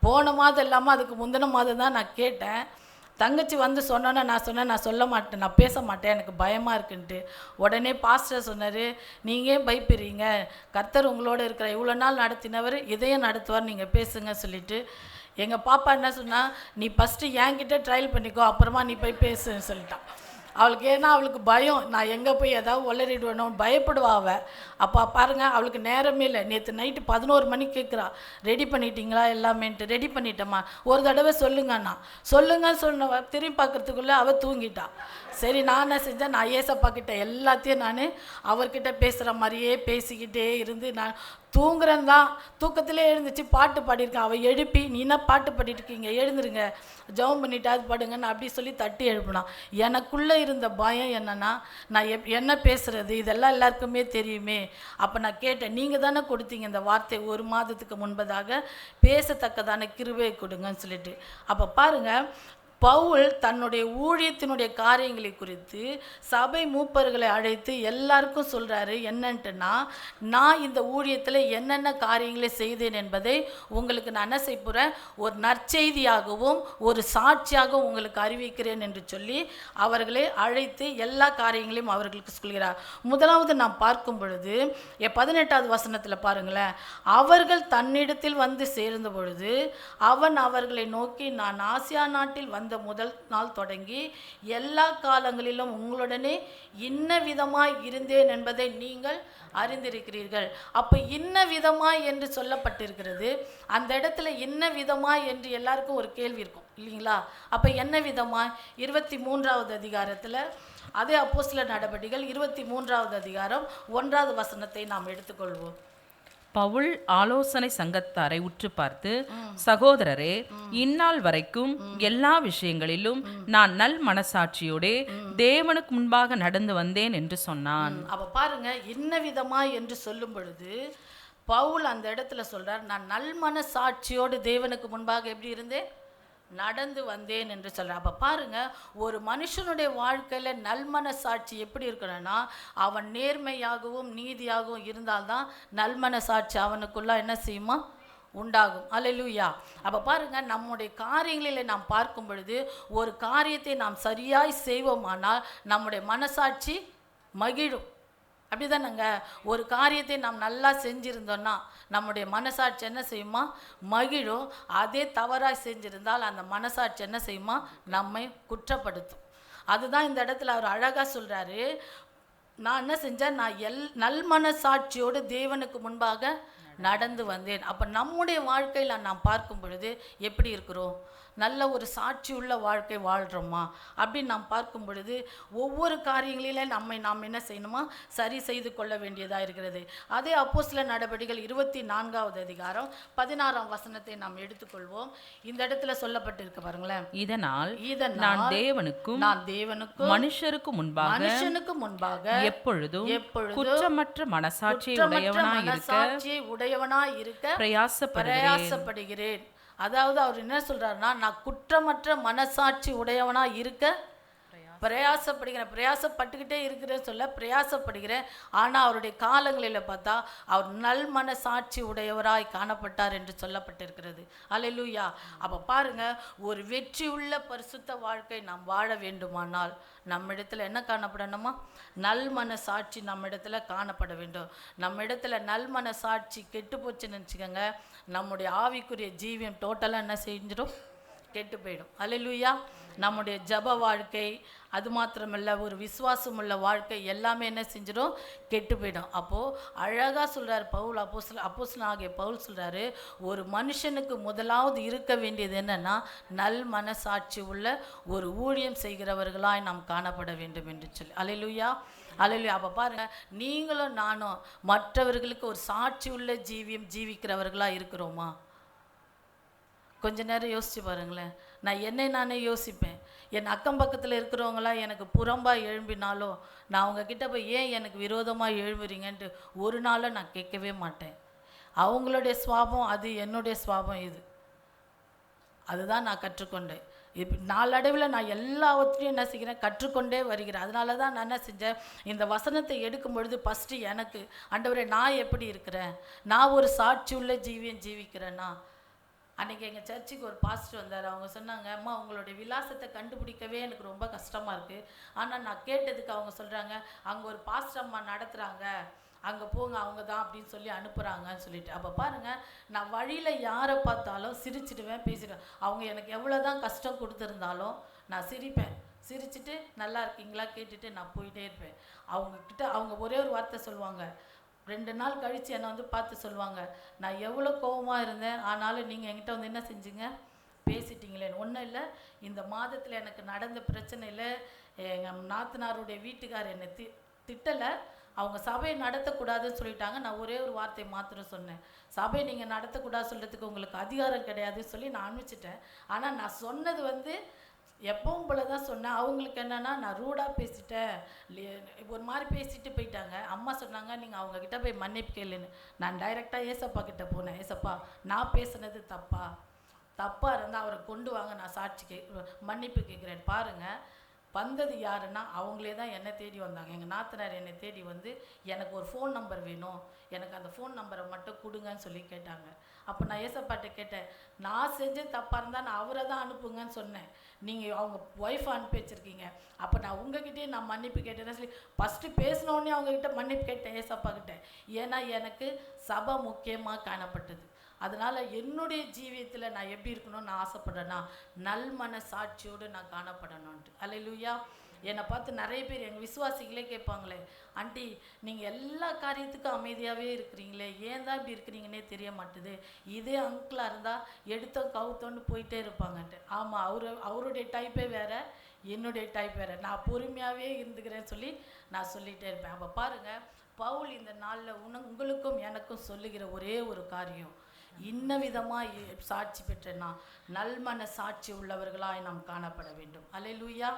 போன மாதம் இல்லாமல் அதுக்கு முந்தின மாதம் தான் நான் கேட்டேன். தங்கச்சி வந்து சொன்னோன்னே நான் சொன்னேன், நான் சொல்ல மாட்டேன், நான் பேச மாட்டேன், எனக்கு பயமாக இருக்குன்ட்டு. உடனே பாஸ்டர் சொன்னார், நீங்கள் பயப்படுறீங்க, கர்த்தர் உங்களோட இருக்கிற இவ்வளோ நாள் நடத்தினவர் இதையும் நடத்துவார், நீங்கள் பேசுங்க சொல்லிவிட்டு எங்கள் பாப்பா என்ன சொன்னால், நீ ஃபஸ்ட்டு என்கிட்ட ட்ரையல் பண்ணிக்கோ, அப்புறமா நீ போய் பேசுன்னு சொல்லிட்டான். அவளுக்கு ஏன்னா அவளுக்கு பயம், நான் எங்கே போய் ஏதாவது உளறிடுவேணும் பயப்படுவா அவள். அப்போ பாருங்கள் அவளுக்கு நேரமே இல்லை. நேற்று நைட்டு 11 மணிக்கு கேட்குறா, ரெடி பண்ணிட்டீங்களா எல்லாமேன்ட்டு. ரெடி பண்ணிட்டேம்மா, ஒரு தடவை சொல்லுங்கண்ணா. சொல்லுங்கன்னு சொன்ன திரும்பி பார்க்குறதுக்குள்ளே அவள் தூங்கிட்டா. சரி நான் என்ன செஞ்சேன், நான் ஏசப்பா கிட்ட எல்லாத்தையும் நான் அவர்கிட்ட பேசுகிற மாதிரியே பேசிக்கிட்டே இருந்து நான் தூங்குறேன் தான். தூக்கத்திலே எழுந்துச்சு பாட்டு பாடியிருக்கேன். அவள் எழுப்பி, நீ என்ன பாட்டு பாடிட்டு இருக்கீங்க, எழுந்துருங்க, ஜெபம் பண்ணிட்டு அது பாடுங்கன்னு அப்படி சொல்லி தட்டி எழுப்பினான். எனக்குள்ளே இருந்த பயம் என்னென்னா, நான் என்ன பேசுகிறது இதெல்லாம் எல்லாருக்குமே தெரியுமே. அப்போ நான் கேட்டேன், நீங்கள் தானே கொடுத்தீங்க இந்த வார்த்தை 1 மாதத்துக்கு முன்பதாக, பேசத்தக்கதான கிருபை கொடுங்கன்னு சொல்லிட்டு. அப்போ பாருங்கள், பவுல் தன்னுடைய ஊழியத்தினுடைய காரியங்களை குறித்து சபை மூப்பர்களை அழைத்து எல்லாருக்கும் சொல்கிறாரு. என்னன்ட்டுனா, நான் இந்த ஊழியத்தில் என்னென்ன காரியங்களை செய்தேன் என்பதை உங்களுக்கு நான் என்ன செய்ய போகிறேன், ஒரு நற்செய்தியாகவும் ஒரு சாட்சியாகவும் உங்களுக்கு அறிவிக்கிறேன் என்று சொல்லி அவர்களை அழைத்து எல்லா காரியங்களையும் அவர்களுக்கு சொல்கிறார். முதலாவது நாம் பார்க்கும் பொழுது 18வது வசனத்தில் பாருங்களேன், அவர்கள் தன்னிடத்தில் வந்து சேர்ந்த பொழுது அவன் அவர்களை நோக்கி, நான் ஆசியா நாட்டில் வந்த முதல் நாள் தொடங்கி எல்லா காலங்களிலும் உங்களுடனே இன்ன விதமாய் இருந்தேன் என்பதை நீங்கள் அறிந்திருக்கிறீர்கள். அப்போ இன்ன விதமாய் என்று சொல்லப்பட்டிருக்கிறது. அந்த இடத்துல இன்ன விதமாய் என்று எல்லாருக்கும் ஒரு கேள்வி இருக்கும் இல்லைங்களா? அப்போ என்ன விதமாய்? 23வது அதிகாரத்தில் அதே அப்போஸ்தலர் நடபடிகள் 23வது அதிகாரம் 1வது வசனத்தை நாம் எடுத்துக்கொள்வோம். பவுல் ஆலோசனை சங்கத்தாரை உற்று பார்த்து, சகோதரரே, இந்நாள் வரைக்கும் எல்லா விஷயங்களிலும் நான் நல் மனசாட்சியோட தேவனுக்கு முன்பாக நடந்து வந்தேன் என்று சொன்னான். அப்ப பாருங்க, இன்ன விதமாய் என்று சொல்லும் பொழுது பவுல் அந்த இடத்துல சொல்றார், நான் நல் மனசாட்சியோடு தேவனுக்கு முன்பாக எப்படி இருந்தேன், நடந்து வந்தேன் என்று சொல்கிறார். அப்போ பாருங்கள், ஒரு மனுஷனுடைய வாழ்க்கையில் நல்மனசாட்சி எப்படி இருக்கணும்னா, அவன் நேர்மையாகவும் நீதியாகவும் இருந்தால்தான் நல்மனசாட்சி அவனுக்குள்ள என்ன செய்யுமா, உண்டாகும். அல்லேலூயா. அப்போ பாருங்கள், நம்முடைய காரியங்களில் நாம் பார்க்கும் பொழுது ஒரு காரியத்தை நாம் சரியாய் செய்வோமானால் நம்முடைய மனசாட்சி மகிழும். அப்படி தானேங்க, ஒரு காரியத்தை நாம் நல்லா செஞ்சுருந்தோன்னா நம்முடைய மனசாட்சி என்ன செய்யுமா, மகிழும். அதே தவறாக செஞ்சிருந்தால் அந்த மனசாட்சி என்ன செய்யுமா, நம்மை குற்றப்படுத்தும். அதுதான் இந்த இடத்துல அவர் அழகாக சொல்கிறாரு, நான் என்ன செஞ்சேன், நான் நல் மனசாட்சியோடு தேவனுக்கு முன்பாக நடந்து வந்தேன். அப்போ நம்முடைய வாழ்க்கையில் நாம் பார்க்கும் பொழுது எப்படி இருக்கிறோம், நல்ல ஒரு சாட்சி உள்ள வாழ்க்கை வாழ்கிறோமா அப்படின்னு நாம் பார்க்கும் பொழுது ஒவ்வொரு காரியங்களிலும் நாம் என்ன செய்யணுமா, சரி செய்து கொள்ள வேண்டியதாக இருக்கிறது. அதே அப்போஸ்தலர் நடபடிகள் 24வது அதிகாரம் 16ஆம் வசனத்தை நாம் எடுத்துக்கொள்வோம். இந்த இடத்துல சொல்லப்பட்டிருக்க பாருங்களேன், இதனால் நான் தேவனுக்கும் மனுஷருக்கு முன்பாக எப்பொழுதும் குற்றமற்ற மனசாட்சியை உடையவனாய் இருக்க பிரயாசப்படுகிறேன். அதாவது அவர் என்ன சொல்றாருன்னா, நான் குற்றமற்ற மனசாட்சி உடையவனாக இருக்க பிரயாசப்படுகிறேன். பிரயாசப்பட்டுக்கிட்டே இருக்கிறேன்னு சொல்ல பிரயாசப்படுகிறேன். ஆனால் அவருடைய காலங்களில் பார்த்தா அவர் நல் மனசாட்சி உடையவராய் காணப்பட்டார் என்று சொல்லப்பட்டிருக்கிறது. அல்லேலூயா. அப்போ பாருங்க, ஒரு வெற்றியுள்ள பரிசுத்த வாழ்க்கை நாம் வாழ வேண்டுமானால் நம்மிடத்தில் என்ன காணப்படணுமா, நல் மனசாட்சி நம்மிடத்துல காணப்பட வேண்டும். நம்மிடத்துல நல் மனசாட்சி கெட்டு போச்சுன்னு நினச்சிக்கோங்க, நம்முடைய ஆவிக்குரிய ஜீவியம் டோட்டலாக என்ன செஞ்சிடும், கெட்டு போயிடும். அல்லேலூயா. நம்முடைய ஜப வாழ்க்கை, அது மாத்திரமல்ல ஒரு விசுவாசம் உள்ள வாழ்க்கை எல்லாமே என்ன செஞ்சிடும், கெட்டு போயிடும். அப்போது அழகாக சொல்கிறார் பவுல், அப்போஸ்தலன் ஆகிய பவுல் சொல்கிறாரு, ஒரு மனுஷனுக்கு முதலாவது இருக்க வேண்டியது என்னென்னா, நல் மனசாட்சி உள்ள ஒரு ஊழியம் செய்கிறவர்களாய் நாம் காணப்பட வேண்டும் என்று சொல்லி. அல்லேலூயா. அல்லேலூயா. அப்போ பாருங்கள், நீங்களும் நானும் மற்றவர்களுக்கு ஒரு சாட்சி உள்ள ஜீவிக்கிறவர்களாக இருக்கிறோமா? கொஞ்ச நேரம் யோசிச்சு பாருங்களேன். நான் என்னை நானே யோசிப்பேன். என் அக்கம் பக்கத்தில் இருக்கிறவங்களாம் எனக்கு புறம்பாக எழும்பினாலும் நான் அவங்கக்கிட்ட போய் ஏன் எனக்கு விரோதமாக எழும்புறீங்கன்ட்டு ஒரு நாளும் நான் கேட்கவே மாட்டேன். அவங்களுடைய சுவாபம் அது, என்னுடைய சுவாபம் இது. அதுதான் நான் கற்றுக்கொண்டேன். இப்போ நாளடைவில் நான் எல்லாவற்றையும் என்ன செய்கிறேன், கற்றுக்கொண்டே வருகிறேன். அதனால தான் நான் என்ன செஞ்சேன், இந்த வசனத்தை எடுக்கும் பொழுது ஃபஸ்ட்டு எனக்கு, ஆண்டவரே நான் எப்படி இருக்கிறேன், நான் ஒரு சாட்சியுள்ள ஜீவிக்கிறேன்னா. அன்றைக்கி எங்கள் சர்ச்சுக்கு ஒரு பாஸ்டர் வந்தார். அவங்க சொன்னாங்க, அம்மா உங்களுடைய விலாசத்தை கண்டுபிடிக்கவே எனக்கு ரொம்ப கஷ்டமாக இருக்குது. ஆனால் நான் கேட்டதுக்கு அவங்க சொல்கிறாங்க, அங்கே ஒரு பாஸ்டர் அம்மா நடத்துகிறாங்க, அங்கே போங்க, அவங்க தான் அப்படின்னு சொல்லி அனுப்புகிறாங்கன்னு சொல்லிட்டு. அப்போ பாருங்கள், நான் வழியில் யாரை பார்த்தாலும் சிரிச்சிடுவேன், பேசிடுவேன். அவங்க எனக்கு எவ்வளோ தான் கஷ்டம் கொடுத்துருந்தாலும் நான் சிரிப்பேன். சிரிச்சுட்டு நல்லா இருக்கீங்களா கேட்டுட்டு நான் போயிட்டே இருப்பேன். அவங்கக்கிட்ட அவங்க ஒரே ஒரு வார்த்தை சொல்லுவாங்க. 2 நாள் கழித்து என்னை வந்து பார்த்து சொல்லுவாங்க, நான் எவ்வளோ கோபமாக இருந்தேன், ஆனாலும் நீங்கள் என்கிட்ட வந்து என்ன செஞ்சீங்க, பேசிட்டீங்களேன்னு. ஒன்றும் இல்லை, இந்த மாதத்தில் எனக்கு நடந்த பிரச்சனையில் எங்கள் நாத்தனாருடைய வீட்டுக்கார் என்னை திட்டலை, அவங்க சபையை நடத்தக்கூடாதுன்னு சொல்லிட்டாங்க. நான் ஒரே ஒரு வார்த்தை மாத்திரம் சொன்னேன், சபையை நீங்கள் நடத்தக்கூடாது சொல்கிறதுக்கு உங்களுக்கு அதிகாரம் கிடையாதுன்னு சொல்லி நான் அனுப்பிச்சிட்டேன். ஆனால் நான் சொன்னது வந்து எப்பவும் போல தான் சொன்னேன். அவங்களுக்கு என்னென்னா நான் ரூடாக பேசிட்டேன், ஒரு மாதிரி பேசிட்டு போயிட்டாங்க. அம்மா சொன்னாங்க, நீங்கள் அவங்கக்கிட்ட போய் மன்னிப்பு கேளுன்னு. நான் டைரெக்டாக ஏசப்பா கிட்டே போனேன். ஏசப்பா நான் பேசுனது தப்பாக இருந்தால் அவரை கொண்டு வாங்க, நான் சாட்சி மன்னிப்பு கேட்குறேன். பாருங்கள், வந்தது யாருன்னா அவங்களே தான் என்னை தேடி வந்தாங்க. எங்கள் நாத்தனார் என்னை தேடி வந்து எனக்கு ஒரு ஃபோன் நம்பர் வேணும், எனக்கு அந்த ஃபோன் நம்பரை மட்டும் கொடுங்கன்னு சொல்லி கேட்டாங்க. அப்போ நான் ஏசப்பாட்ட கேட்டேன், நான் செஞ்ச தப்பாக இருந்தால் நான் அவரை தான் அனுப்புங்கன்னு சொன்னேன், நீங்கள் அவங்க ஒய்ஃப் அனுப்பி வச்சுருக்கீங்க, அப்போ நான் உங்ககிட்டே நான் மன்னிப்பு கேட்டேன்னு சொல்லி ஃபஸ்ட்டு பேசினோடனே அவங்கக்கிட்ட மன்னிப்பு கேட்டேன் ஏசப்பா கிட்ட. ஏன்னா எனக்கு சபை முக்கியமாக காணப்பட்டது. அதனால் என்னுடைய ஜீவியத்தில் நான் எப்படி இருக்கணும்னு நான் ஆசைப்படுறேன்னா, நல்மன சாட்சியோடு நான் காணப்படணுன்ட்டு. அல்லேலூயா. என்னை பார்த்து நிறைய பேர் எங்கள் விசுவாசிகளே கேட்பாங்களே, ஆண்டி நீங்கள் எல்லா காரியத்துக்கும் அமைதியாகவே இருக்கிறீங்களே, ஏன் தான் இப்படி இருக்கிறீங்கன்னே தெரிய மாட்டுது, இதே அங்கிளாக இருந்தால் எடுத்தோம் கவுத்தோன்னு போயிட்டே இருப்பாங்கன்ட்டு. ஆமாம், அவருடைய டைப்பே வேறு, என்னுடைய டைப் வேறு. நான் பொறுமையாகவே இருந்துக்கிறேன்னு சொல்லி நான் சொல்லிகிட்டே இருப்பேன். அப்போ பாருங்கள், பவுல் இந்த நாளில் உங்களுக்கும் எனக்கும் சொல்லுகிற ஒரே ஒரு காரியம், இன்ன விதமாக சாட்சி பெற்றேன்னா நல்மன சாட்சி உள்ளவர்களாய் நாம் காணப்பட வேண்டும். அல்லேலூயா,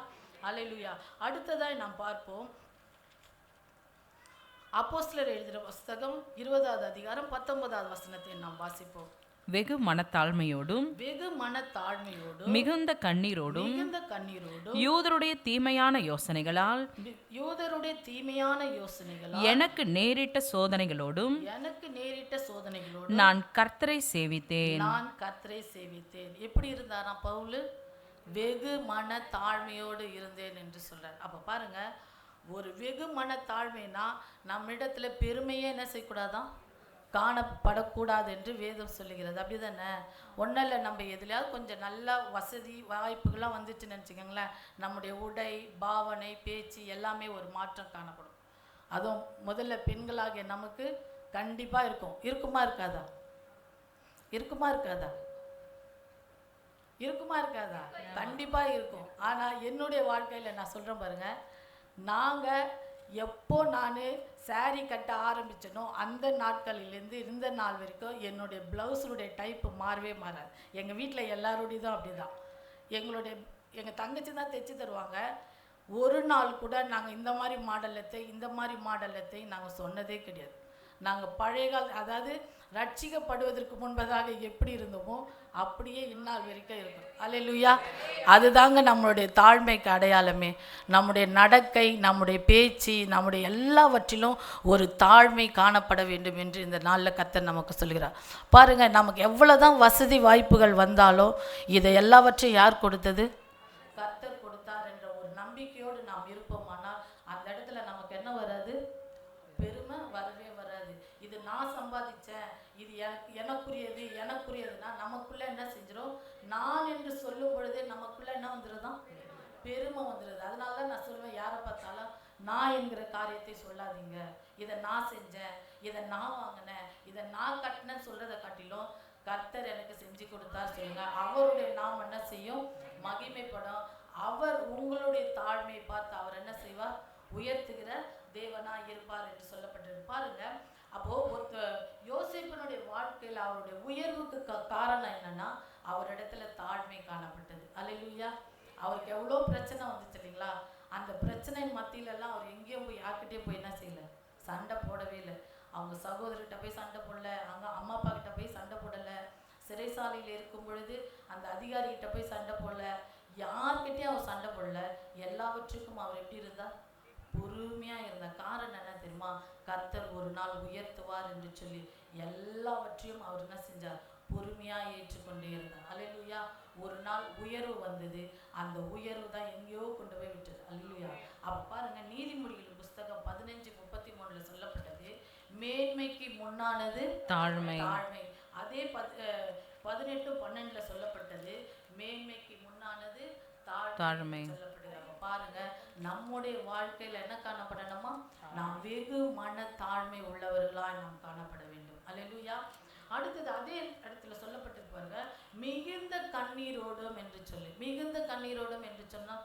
அல்லேலூயா. அடுத்ததாய் நாம் பார்ப்போம், அப்போஸ்தலர் எழுதின புத்தகம் 20வது அதிகாரம் 19வது வசனத்தை நாம் வாசிப்போம். வெகு மனத்தாழ்மையோடும் மிகுந்த கண்ணீரோடும் யூதருடைய தீமையான யோசனைகளால் எனக்கு நேரிட்ட சோதனைகளோடும் நான் கர்த்தரை சேவித்தேன். எப்படி இருந்தாரா பவுல்? வெகு மன தாழ்மையோடு இருந்தேன் என்று சொல்றார். அப்ப பாருங்க, ஒரு வெகு மன தாழ்மைனா நம்மிடத்துல பெருமையே என்ன செய்யக்கூடாதான், காணப்படக்கூடாது என்று வேதம் சொல்லுகிறது. அப்படி தானே? ஒன்றும் இல்லை, நம்ம எதுலையாவது கொஞ்சம் நல்ல வசதி வாய்ப்புகள்லாம் வந்துட்டு நினச்சிக்கோங்களேன், நம்முடைய உடை, பாவனை, பேச்சு எல்லாமே ஒரு மாற்றம் காணப்படும். அதுவும் முதல்ல பெண்களாகிய நமக்கு கண்டிப்பாக இருக்கும். இருக்குமா இருக்காதா? கண்டிப்பாக இருக்கும். ஆனால் என்னுடைய வாழ்க்கையில் நான் சொல்கிறேன் பாருங்கள், நாங்கள் எப்போ நான் சாரீ கட்ட ஆரம்பித்தனோ அந்த நாட்களிலேருந்து இந்த நாள் வரைக்கும் என்னுடைய ப்ளவுஸுடைய டைப்பு மாறவே மாறாது. எங்கள் வீட்டில் எல்லாரோடையும் தான் அப்படி தான். எங்கள் தங்கச்சி தான் தைச்சி தருவாங்க. ஒரு நாள் கூட நாங்கள் இந்த மாதிரி மாடலத்தை நாங்கள் சொன்னதே கிடையாது. நாங்கள் பழைய கால, அதாவது ரட்சிக்கப்படுவதற்கு முன்பதாக எப்படி இருந்தோமோ அப்படியே இந்நாள் வரைக்கும் இருக்கும். அல்லேலூயா. அதுதாங்க நம்மளுடைய தாழ்மைக்கு அடையாளமே. நம்முடைய நடக்கை, நம்முடைய பேச்சு, நம்முடைய எல்லாவற்றிலும் ஒரு தாழ்மை காணப்பட வேண்டும் என்று இந்த நாளில் கர்த்தர் நமக்கு சொல்கிறார். பாருங்கள், நமக்கு எவ்வளோதான் வசதி வாய்ப்புகள் வந்தாலும் இதை எல்லாவற்றையும் யார் கொடுத்தது? கர்த்தர் கொடுத்தார் என்ற ஒரு நம்பிக்கையோடு நாம் இருப்போமானால் அந்த இடத்துல நமக்கு என்ன வராது? பெருமை வரவே வராது. இது நான் சம்பாதிச்சேன், இது எனக்குரியதுன்னா நமக்குள்ள என்ன செஞ்சிடும்? நான் என்று சொல்லும் பொழுதே நமக்குள்ள என்ன வந்துடுதான்? பெருமை வந்துடுது. அதனால தான் நான் சொல்லுவேன், யாரை பார்த்தாலும் நான் என்கிற காரியத்தை சொல்லாதீங்க. இதை நான் செஞ்சேன், இதை நான் வாங்கினேன், இதை நான் கட்டினேன்னு சொல்றதை காட்டிலும் கர்த்தர் எனக்கு செஞ்சு கொடுத்தார் சொல்லுங்க. அவருடைய நாம் என்ன செய்யும்? மகிமைப்படும். அவர் உங்களுடைய தாழ்மையை பார்த்து அவர் என்ன செய்வார்? உயர்த்துகிற தேவனா இருப்பார் என்று சொல்லப்பட்டது. பாருங்க, அப்போ யோசேப்பினுடைய வாழ்க்கையில் அவருடைய உயர்வுக்கு காரணம் என்னன்னா, அவரிடத்துல தாழ்மை காணப்பட்டது. அல்லேலூயா. அவருக்கு எவ்வளோ பிரச்சனை வந்துச்சு இல்லைங்களா? அந்த பிரச்சனை மத்தியிலெல்லாம் அவர் எங்கேயும் போய் யார்கிட்டே போய் என்ன செய்யல? சண்டை போடவே இல்லை. அவங்க சகோதரிகிட்ட போய் சண்டை போடல, அங்கே அம்மா அப்பா கிட்ட போய் சண்டை போடலை, சிறைசாலையில் இருக்கும் பொழுது அந்த அதிகாரிகிட்ட போய் சண்டை போடல, யார்கிட்டையும் அவர் சண்டை போடல. எல்லாவற்றுக்கும் அவர் எப்படி இருந்தார்? பொறுமையாக இருந்தார். காரணம் என்ன தெரியுமா? கர்த்தர் ஒரு நாள் உயர்த்துவார் என்று சொல்லி எல்லாவற்றையும் அவர் என்ன செஞ்சார்? பொறுமையாக ஏற்றுக்கொண்டே இருந்தார். அல்லேலூயா. ஒரு நாள் உயர்வு வந்தது. அந்த உயர்வு தான் எங்கேயோ கொண்டு போய் விட்டது. அல்லேலூயா. அப்போ பாருங்க, நீதிமொழிகள் புஸ்தகம் 15:33 சொல்லப்பட்டது, மேன்மைக்கு முன்னானது தாழ்மை. தாழ்மை. அதே 18:12 சொல்லப்பட்டது, மேன்மைக்கு முன்னானது தாழ்மை சொல்லப்படுது. அப்போ பாருங்க, நம்முடைய வாழ்க்கையில் என்ன காணப்படணுமா? நாம் வெகு மன தாழ்மை உள்ளவர்களாய் நாம் காணப்பட வேண்டும். அல்லேலூயா. அடுத்தது அதே இடத்துல சொல்லப்பட்டிருக்கு பாருங்க, மிகுந்த கண்ணீரோடும் என்று சொல்லி. மிகுந்த கண்ணீரோடும் என்று சொன்னா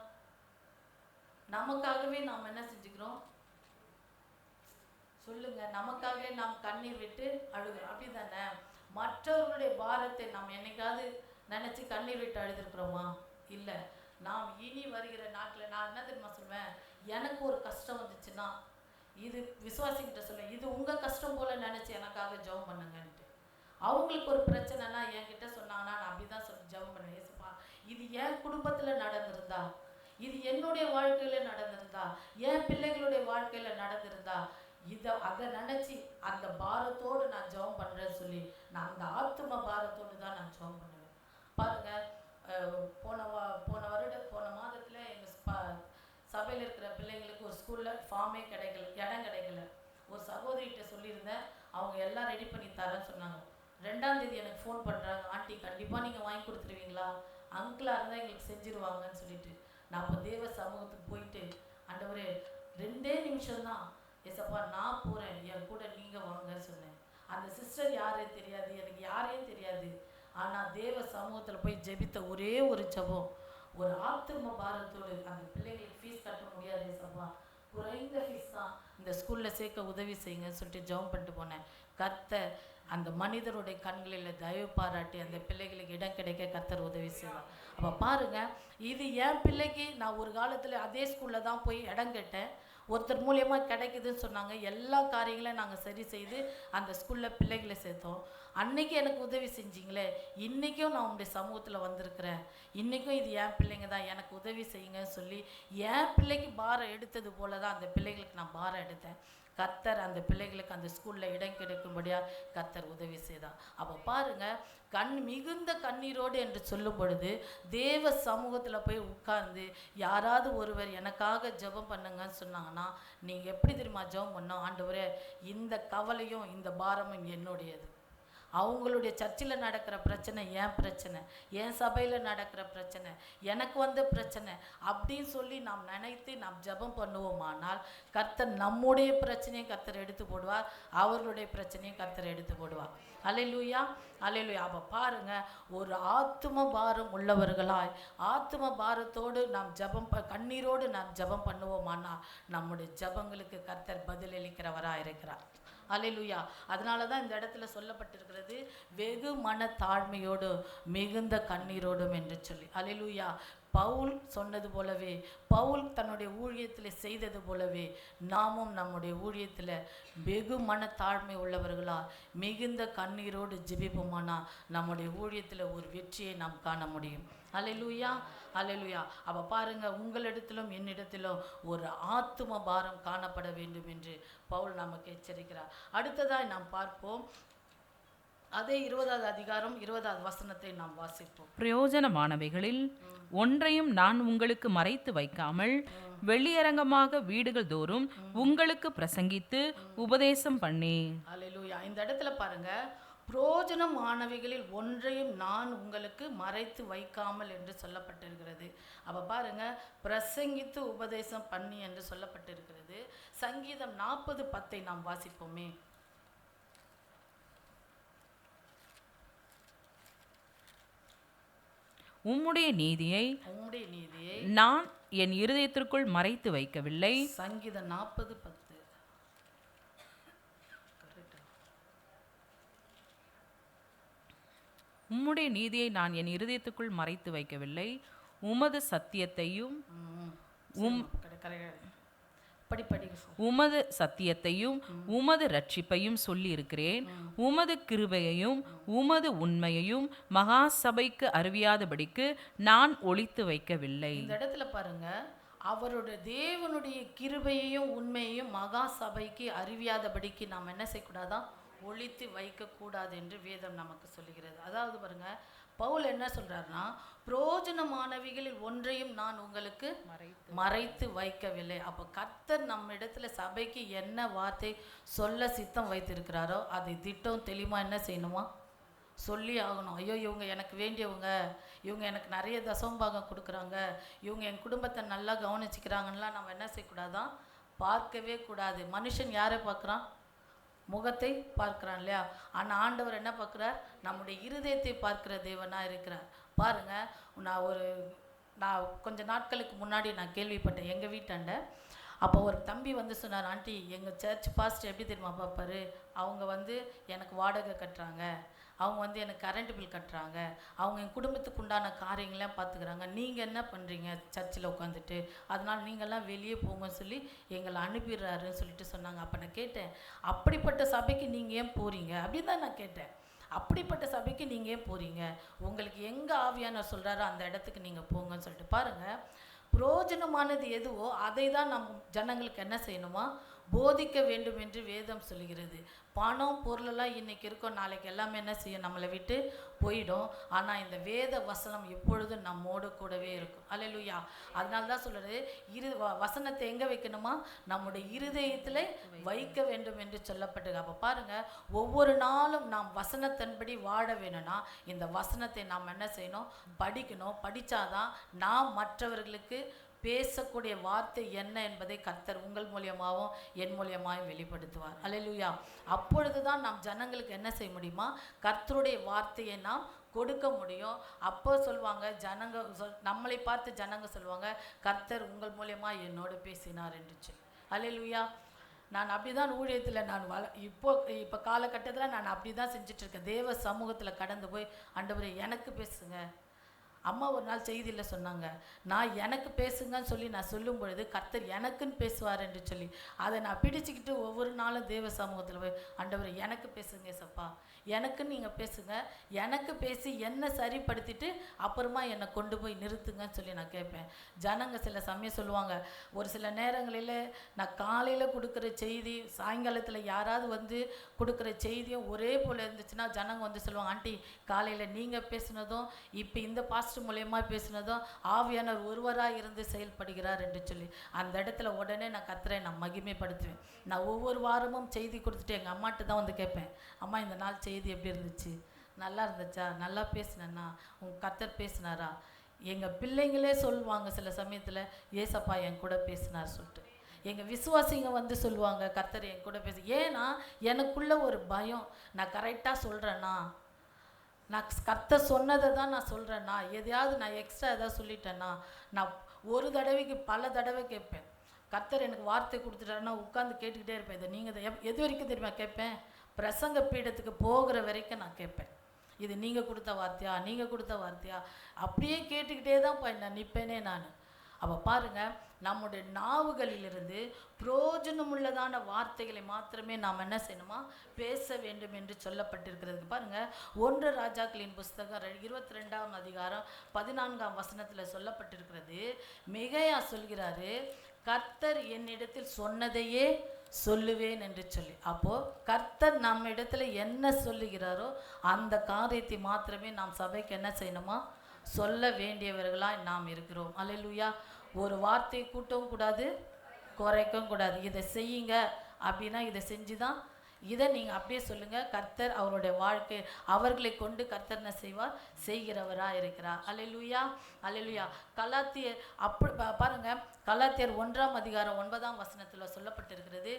நமக்காகவே நாம் என்ன செஞ்சுக்கிறோம் சொல்லுங்க? நமக்காகவே நாம் கண்ணீர் விட்டு அழுகிறோம், அப்படிதானே? மற்றவர்களுடைய பாரத்தை நாம் என்னைக்காவது நினைச்சு கண்ணீர் விட்டு அழுதுருக்கிறோமா? இல்லை. நாம் இனி வருகிற நாட்டில் நான் என்ன தெரியுமா சொல்வேன்? எனக்கு ஒரு கஷ்டம் வந்துச்சுன்னா இது விசுவாசிக்கிட்ட சொல்லுவேன், இது உங்கள் கஷ்டம் போல நினச்சி எனக்காக ஜெபம் பண்ணுங்கன்ட்டு. அவங்களுக்கு ஒரு பிரச்சனைனா என்கிட்ட சொன்னாங்கன்னா நான் அப்படி தான் சொல்லி ஜெபம் பண்ணுவேன். ஏசுப்பா, இது என் குடும்பத்தில் நடந்திருந்தா, இது என்னுடைய வாழ்க்கையில் நடந்திருந்தா, என் பிள்ளைகளுடைய வாழ்க்கையில் நடந்திருந்தா, அதை நினச்சி அந்த பாரத்தோடு நான் ஜெபம் பண்ணுறேன்னு சொல்லி நான் அந்த ஆத்தும பாரத்தோடு தான் நான் ஜெபம் பண்ணுவேன். பாருங்கள், போன மாதத்தில் எங்கள் சபையில் இருக்கிற பிள்ளைங்களுக்கு ஒரு ஸ்கூலில் ஃபார்மே கிடைக்கல, இடம் கிடைக்கல. ஒரு சகோதரிகிட்ட சொல்லியிருந்தேன், அவங்க எல்லாம் ரெடி பண்ணி தரேன்னு சொன்னாங்க. 2ஆம் தேதி எனக்கு ஃபோன் பண்ணுறாங்க, ஆண்டி கண்டிப்பாக நீங்கள் வாங்கி கொடுத்துருவீங்களா? அங்கிளாக இருந்தால் எங்களுக்கு செஞ்சுருவாங்கன்னு சொல்லிட்டு நான் இப்போ தேவ சமூகத்துக்கு போயிட்டு, ஆண்டவரே 2 நிமிஷம்தான் ஏசப்பா, நான் போகிறேன், என் கூட நீங்கள் வாங்கன்னு சொன்னேன். அந்த சிஸ்டர் யாரையும் தெரியாது, எனக்கு யாரையும் தெரியாது. ஆனால் தேவ சமூகத்தில் போய் ஜெபித்த ஒரே ஒரு ஜெபம், ஒரு ஆத்தும பாரத்தோடு, அந்த பிள்ளைங்களுக்கு ஃபீஸ் கட்ட முடியாது ஏசப்பா, குறைந்த ஃபீஸ் தான், இந்த ஸ்கூலில் சேர்க்க உதவி செய்யுங்கன்னு சொல்லிட்டு ஜெபம் பண்ணிட்டு போனேன். கர்த்தர் அந்த மனிதருடைய கண்களில் தயவு பாராட்டி அந்த பிள்ளைகளுக்கு இடம் கிடைக்க கர்த்தர் உதவி செய்வார். அப்போ பாருங்கள், இது என் பிள்ளைக்கு நான் ஒரு காலத்தில் அதே ஸ்கூலில் தான் போய் இடம் கேட்டேன். ஒருத்தர் மூலியமாக கிடைக்குதுன்னு சொன்னாங்க. எல்லா காரியங்களையும் நாங்கள் சரி செய்து அந்த ஸ்கூலில் பிள்ளைகளை சேர்த்தோம். அன்றைக்கி எனக்கு உதவி செஞ்சிங்களே, இன்றைக்கும் நான் உங்களுடைய சமூகத்தில் வந்திருக்கிறேன். இன்றைக்கும் இது என் பிள்ளைங்க தான், எனக்கு உதவி செய்யுங்கன்னு சொல்லி என் பிள்ளைக்கு பாரம் எடுத்தது போல தான் அந்த பிள்ளைகளுக்கு நான் பாரம் எடுத்தேன். கர்த்தர் அந்த பிள்ளைகளுக்கு அந்த ஸ்கூலில் இடம் கிடைக்கும்படியாக கர்த்தர் உதவி செய்தார். அப்போ பாருங்கள், மிகுந்த கண்ணீரோடு என்று சொல்லும் பொழுது தேவ சமூகத்தில் போய் உட்கார்ந்து யாராவது ஒருவர் எனக்காக ஜெபம் பண்ணுங்கன்னு சொன்னாங்கன்னா நீங்கள் எப்படி தெரியுமா ஜெபம் பண்ணோம்? ஆண்டவரே, இந்த கவலையும் இந்த பாரமும் என்னுடையது. அவங்களுடைய சர்ச்சில் நடக்கிற பிரச்சனை என் பிரச்சனை, என் சபையில் நடக்கிற பிரச்சனை எனக்கு வந்த பிரச்சனை அப்படின்னு சொல்லி நாம் நினைத்து நாம் ஜெபம் பண்ணுவோமானால் கர்த்தர் நம்முடைய பிரச்சனையை கர்த்தர் எடுத்து போடுவார், அவர்களுடைய பிரச்சனையும் கர்த்தர் எடுத்து போடுவார். அல்லேலூயா, அல்லேலூயா. அப்போ பாருங்கள், ஒரு ஆத்தும பாரம் உள்ளவர்களாய் ஆத்தும பாரத்தோடு நாம் கண்ணீரோடு நாம் ஜெபம் பண்ணுவோமானால் நம்முடைய ஜெபங்களுக்கு கர்த்தர் பதிலளிக்கிறவராக இருக்கிறார். அல்லேலூயா. அதனால தான் இந்த இடத்துல சொல்லப்பட்டிருக்கிறது, வெகு மன தாழ்மையோடு மிகுந்த கண்ணீரோடும் என்று சொல்லி. அல்லேலூயா. பவுல் சொன்னது போலவே, பவுல் தன்னுடைய ஊழியத்தில் செய்தது போலவே நாமும் நம்முடைய ஊழியத்தில் வெகு மன தாழ்மை உள்ளவர்களா மிகுந்த கண்ணீரோடு ஜெபிப்போமானா நம்முடைய ஊழியத்தில் ஒரு வெற்றியை நாம் காண முடியும். அல்லேலூயா, அல்லேலூயா. அப்போ பாருங்கள், உங்களிடத்திலும் என்னிடத்திலும் ஒரு ஆத்தும பாரம் காணப்பட வேண்டும் என்று பவுல் நமக்கு எச்சரிக்கிறார். அடுத்ததாக நாம் பார்ப்போம், அதே 20வது அதிகாரம் 20வது வசனத்தை நாம் வாசிப்போம். பிரயோஜனமானவைகளில் ஒன்றையும் நான் உங்களுக்கு மறைத்து வைக்காமல் வெளியரங்கமாக வீடுகள் தோறும் உங்களுக்கு பிரசங்கித்து உபதேசம் பண்ணி. அல்லேலூயா. இந்த இடத்துல பாருங்க, பிரயோஜனமானவைகளில் ஒன்றையும் நான் உங்களுக்கு மறைத்து வைக்காமல் என்று சொல்லப்பட்டிருக்கிறது. அப்போ பாருங்க, பிரசங்கித்து உபதேசம் பண்ணி என்று சொல்லப்பட்டிருக்கிறது. சங்கீதம் 40:10 நாம் வாசிப்போமே. உம்முடைய நீதியை நான் என் இருதயத்திற்குள் மறைத்து வைக்கவில்லை. சங்கீதம் 40:10. உம்முடைய நீதியை நான் என் இருதயத்துக்குள் மறைத்து வைக்கவில்லை, உமது சத்தியத்தையும் படி உமது சத்தியத்தையும் உமது ரட்சிப்பையும் சொல்லி இருக்கிறேன். உமது கிருபையையும் உமது உண்மையையும் மகா சபைக்கு அறிவியாதபடிக்கு நான் ஒளித்து வைக்கவில்லை. இந்த இடத்துல பாருங்க, அவருடைய தேவனுடைய கிருபையையும் உண்மையையும் மகா சபைக்கு அறிவியாதபடிக்கு நாம் என்ன செய்யக்கூடாதான்? ஒளித்து வைக்கக்கூடாது என்று வேதம் நமக்கு சொல்லுகிறது. அதாவது பாருங்க, பவுல் என்ன சொல்றாருன்னா, பிரயோஜனமானவைகளில் ஒன்றையும் நான் உங்களுக்கு மறைத்து வைக்கவில்லை. அப்போ கர்த்தர் நம்ம இடத்துல சபைக்கு என்ன வார்த்தை சொல்ல சித்தம் வைத்திருக்கிறாரோ அதை திட்டம் தெளிவாக என்ன செய்யணுமா? சொல்லி ஆகணும். ஐயோ, இவங்க எனக்கு வேண்டியவங்க, இவங்க எனக்கு நிறைய தசமபாகம் கொடுக்குறாங்க, இவங்க என் குடும்பத்தை நல்லா கவனிச்சிக்கிறாங்கலாம் நம்ம என்ன செய்யக்கூடாதான்? பார்க்கவே கூடாது. மனுஷன் யாரை பார்க்குறான்? முகத்தை பார்க்குறான் இல்லையா? ஆனால் ஆண்டவர் என்ன பார்க்குறார்? நம்முடைய இருதயத்தை பார்க்கிற தேவனாக இருக்கிறார். பாருங்கள், நான் கொஞ்ச நாட்களுக்கு முன்னாடி நான் கேள்விப்பட்டேன் எங்கள் வீட்டாண்ட. அப்போ ஒரு தம்பி வந்து சொன்னார், ஆண்டி எங்கள் சர்ச் பாஸ்டர் எப்படி தெரியுமா பார்ப்பாரு? அவங்க வந்து எனக்கு வாடகை கட்டுறாங்க, அவங்க வந்து எனக்கு கரண்ட் பில் கட்டுறாங்க, அவங்க என் குடும்பத்துக்கு உண்டான காரியங்களாம் பார்த்துக்கிறாங்க, நீங்கள் என்ன பண்ணுறீங்க சர்ச்சில் உட்காந்துட்டு, அதனால் நீங்கள்லாம் வெளியே போங்கன்னு சொல்லி எங்களை அனுப்பிடுறாருன்னு சொல்லிட்டு சொன்னாங்க. அப்போ நான் கேட்டேன், அப்படிப்பட்ட சபைக்கு நீங்கள் ஏன் போகிறீங்க அப்படின்னு தான் நான் கேட்டேன். அப்படிப்பட்ட சபைக்கு நீங்கள் ஏன் போகிறீங்க? உங்களுக்கு எங்கே ஆவியானவர் சொல்கிறாரோ அந்த இடத்துக்கு நீங்கள் போங்கன்னு சொல்லிட்டு. பாருங்கள், பிரயோஜனமானது எதுவோ அதை தான் நம் ஜனங்களுக்கு என்ன செய்யணுமா? போதிக்க வேண்டும் என்று வேதம் சொல்கிறது. பணம் பொருளெல்லாம் இன்றைக்கி இருக்கும், நாளைக்கு எல்லாமே என்ன செய்யும்? நம்மளை விட்டு போயிடும். ஆனால் இந்த வேத வசனம் எப்பொழுதும் நம்மோடு கூடவே இருக்கும். அல்லேலூயா. அதனால தான் சொல்கிறது, வசனத்தை எங்கே வைக்கணுமா? நம்முடைய இருதயத்தில் வைக்க வேண்டும் என்று சொல்லப்பட்டது. அப்போ பாருங்கள், ஒவ்வொரு நாளும் நாம் வசனத்தின்படி வாழ வேணும்னா இந்த வசனத்தை நாம் என்ன செய்யணும்? படிக்கணும். படித்தாதான் நாம் மற்றவர்களுக்கு பேசக்கூடிய வார்த்தை என்ன என்பதை கர்த்தர் உங்கள் மூலியமாகவும் என் மூலியமாகவும் வெளிப்படுத்துவார். அல்லேலூயா. அப்பொழுது தான் நாம் ஜனங்களுக்கு என்ன செய்ய முடியுமா? கர்த்தருடைய வார்த்தையை நாம் கொடுக்க முடியும். அப்போ சொல்லுவாங்க ஜனங்க, நம்மளை பார்த்து ஜனங்க சொல்லுவாங்க, கர்த்தர் உங்கள் மூலியமாக என்னோடு பேசினார் என்று சொல்லி. அல்லேலூயா. நான் அப்படி தான் ஊழியத்தில் நான் இப்போ காலகட்டத்தில் நான் அப்படி தான் செஞ்சிட்ருக்கேன். தேவ சமூகத்தில் கடந்து போய், ஆண்டவரே எனக்கு பேசுங்க. அம்மா ஒரு நாள் செய்தியில் சொன்னாங்க, நான் எனக்கு பேசுங்கன்னு சொல்லி நான் சொல்லும் பொழுது கர்த்தர் எனக்குன்னு பேசுவார் என்று சொல்லி அதை நான் பிடிச்சிக்கிட்டு ஒவ்வொரு நாளும் தேவ சமூகத்தில் போய், ஆண்டவரே எனக்கு பேசுங்க சப்பா, எனக்குன்னு நீங்கள் பேசுங்க, எனக்கு பேசி என்னை சரிப்படுத்திட்டு அப்புறமா என்னை கொண்டு போய் நிறுத்துங்கன்னு சொல்லி நான் கேட்பேன். ஜனங்க சில சமயம் சொல்லுவாங்க, ஒரு சில நேரங்களில் நான் காலையில் கொடுக்குற செய்தி சாயங்காலத்தில் யாராவது வந்து கொடுக்குற செய்தியும் ஒரே போல் இருந்துச்சுன்னா ஜனங்க வந்து சொல்லுவாங்க, ஆண்டி காலையில் நீங்கள் பேசுனதும் இப்போ இந்த பாஸ்டர் மூலயமா பேசுனதும் ஆவியானவர் ஒருவராக இருந்து செயல்படுகிறார் என்று சொல்லி அந்த இடத்துல உடனே நான் கர்த்தரை நான் மகிமைப்படுத்துவேன். நான் ஒவ்வொரு வாரமும் செய்தி கொடுத்துட்டு எங்கள் அம்மாட்ட தான் வந்து கேட்பேன், அம்மா இந்த நாள் செய்தி எப்படி இருந்துச்சு? நல்லா இருந்துச்சா? நல்லா பேசினேன்னா? உங்கள் கர்த்தர் பேசினாரா? எங்கள் பிள்ளைங்களே சொல்லுவாங்க சில சமயத்தில், ஏசப்பா என் கூட பேசினார் சொல்லிட்டு. எங்கள் விசுவாசிங்க வந்து சொல்லுவாங்க, கர்த்தர் என் கூட பேசு. ஏன்னா எனக்குள்ள ஒரு பயம், நான் கரெக்டாக சொல்கிறேன்னா, நான் கர்த்தர் சொன்னதை தான் நான் சொல்கிறேன்னா, எதையாவது நான் எக்ஸ்ட்ரா எதாவது சொல்லிட்டேன்னா, நான் ஒரு தடவைக்கு பல தடவை கேட்பேன். கர்த்தர் எனக்கு வார்த்தை கொடுத்துட்டாருன்னா உட்காந்து கேட்டுக்கிட்டே இருப்பேன். இதை நீங்கள் எது வரைக்கும் தெரியுமா கேட்பேன்? பிரசங்க பீடத்துக்கு போகிற வரைக்கும் நான் கேட்பேன். இது நீங்கள் கொடுத்த வார்த்தையா, நீங்கள் கொடுத்த வார்த்தையா, அப்படியே கேட்டுக்கிட்டே தான் நான் நிற்பேனே நான். அப்போ பாருங்கள், நம்முடைய நாவுகளிலிருந்து பிரயோஜனமுள்ளதான வார்த்தைகளை மாத்திரமே நாம் என்ன செய்யணுமா? பேச வேண்டும் என்று சொல்லப்பட்டிருக்கிறது. பாருங்கள், 1 ராஜாக்களின் புஸ்தகம் 22ஆம் அதிகாரம் 14ஆம் வசனத்தில் சொல்லப்பட்டிருக்கிறது. மிகையா சொல்கிறாரு, கர்த்தர் என்னிடத்தில் சொன்னதையே சொல்லுவேன் என்று சொல்லி. அப்போது கர்த்தர் நம்ம இடத்துல என்ன சொல்லுகிறாரோ அந்த காரியத்தை மாத்திரமே நாம் சபைக்கு என்ன செய்யணுமா? சொல்ல வேண்டியவர்களாக நாம் இருக்கிறோம். அல்லேலூயா. ஒரு வார்த்தையை கூட்டவும் கூடாது, குறைக்கவும் கூடாது. இதை செய்யுங்க அப்படின்னா இதை செஞ்சு தான், இதை நீங்கள் அப்படியே சொல்லுங்கள். கர்த்தர் அவருடைய வாழ்க்கை அவர்களை கொண்டு கர்த்தர் என்ன செய்வார்? செய்கிறவராக இருக்கிறார். அல்லேலூயா. அல்லேலூயா. கலாத்தியர் அப்படி பாருங்கள், கலாத்தியர் 1ஆம் அதிகாரம் 9ஆம் வசனத்தில் சொல்லப்பட்டிருக்கிறது,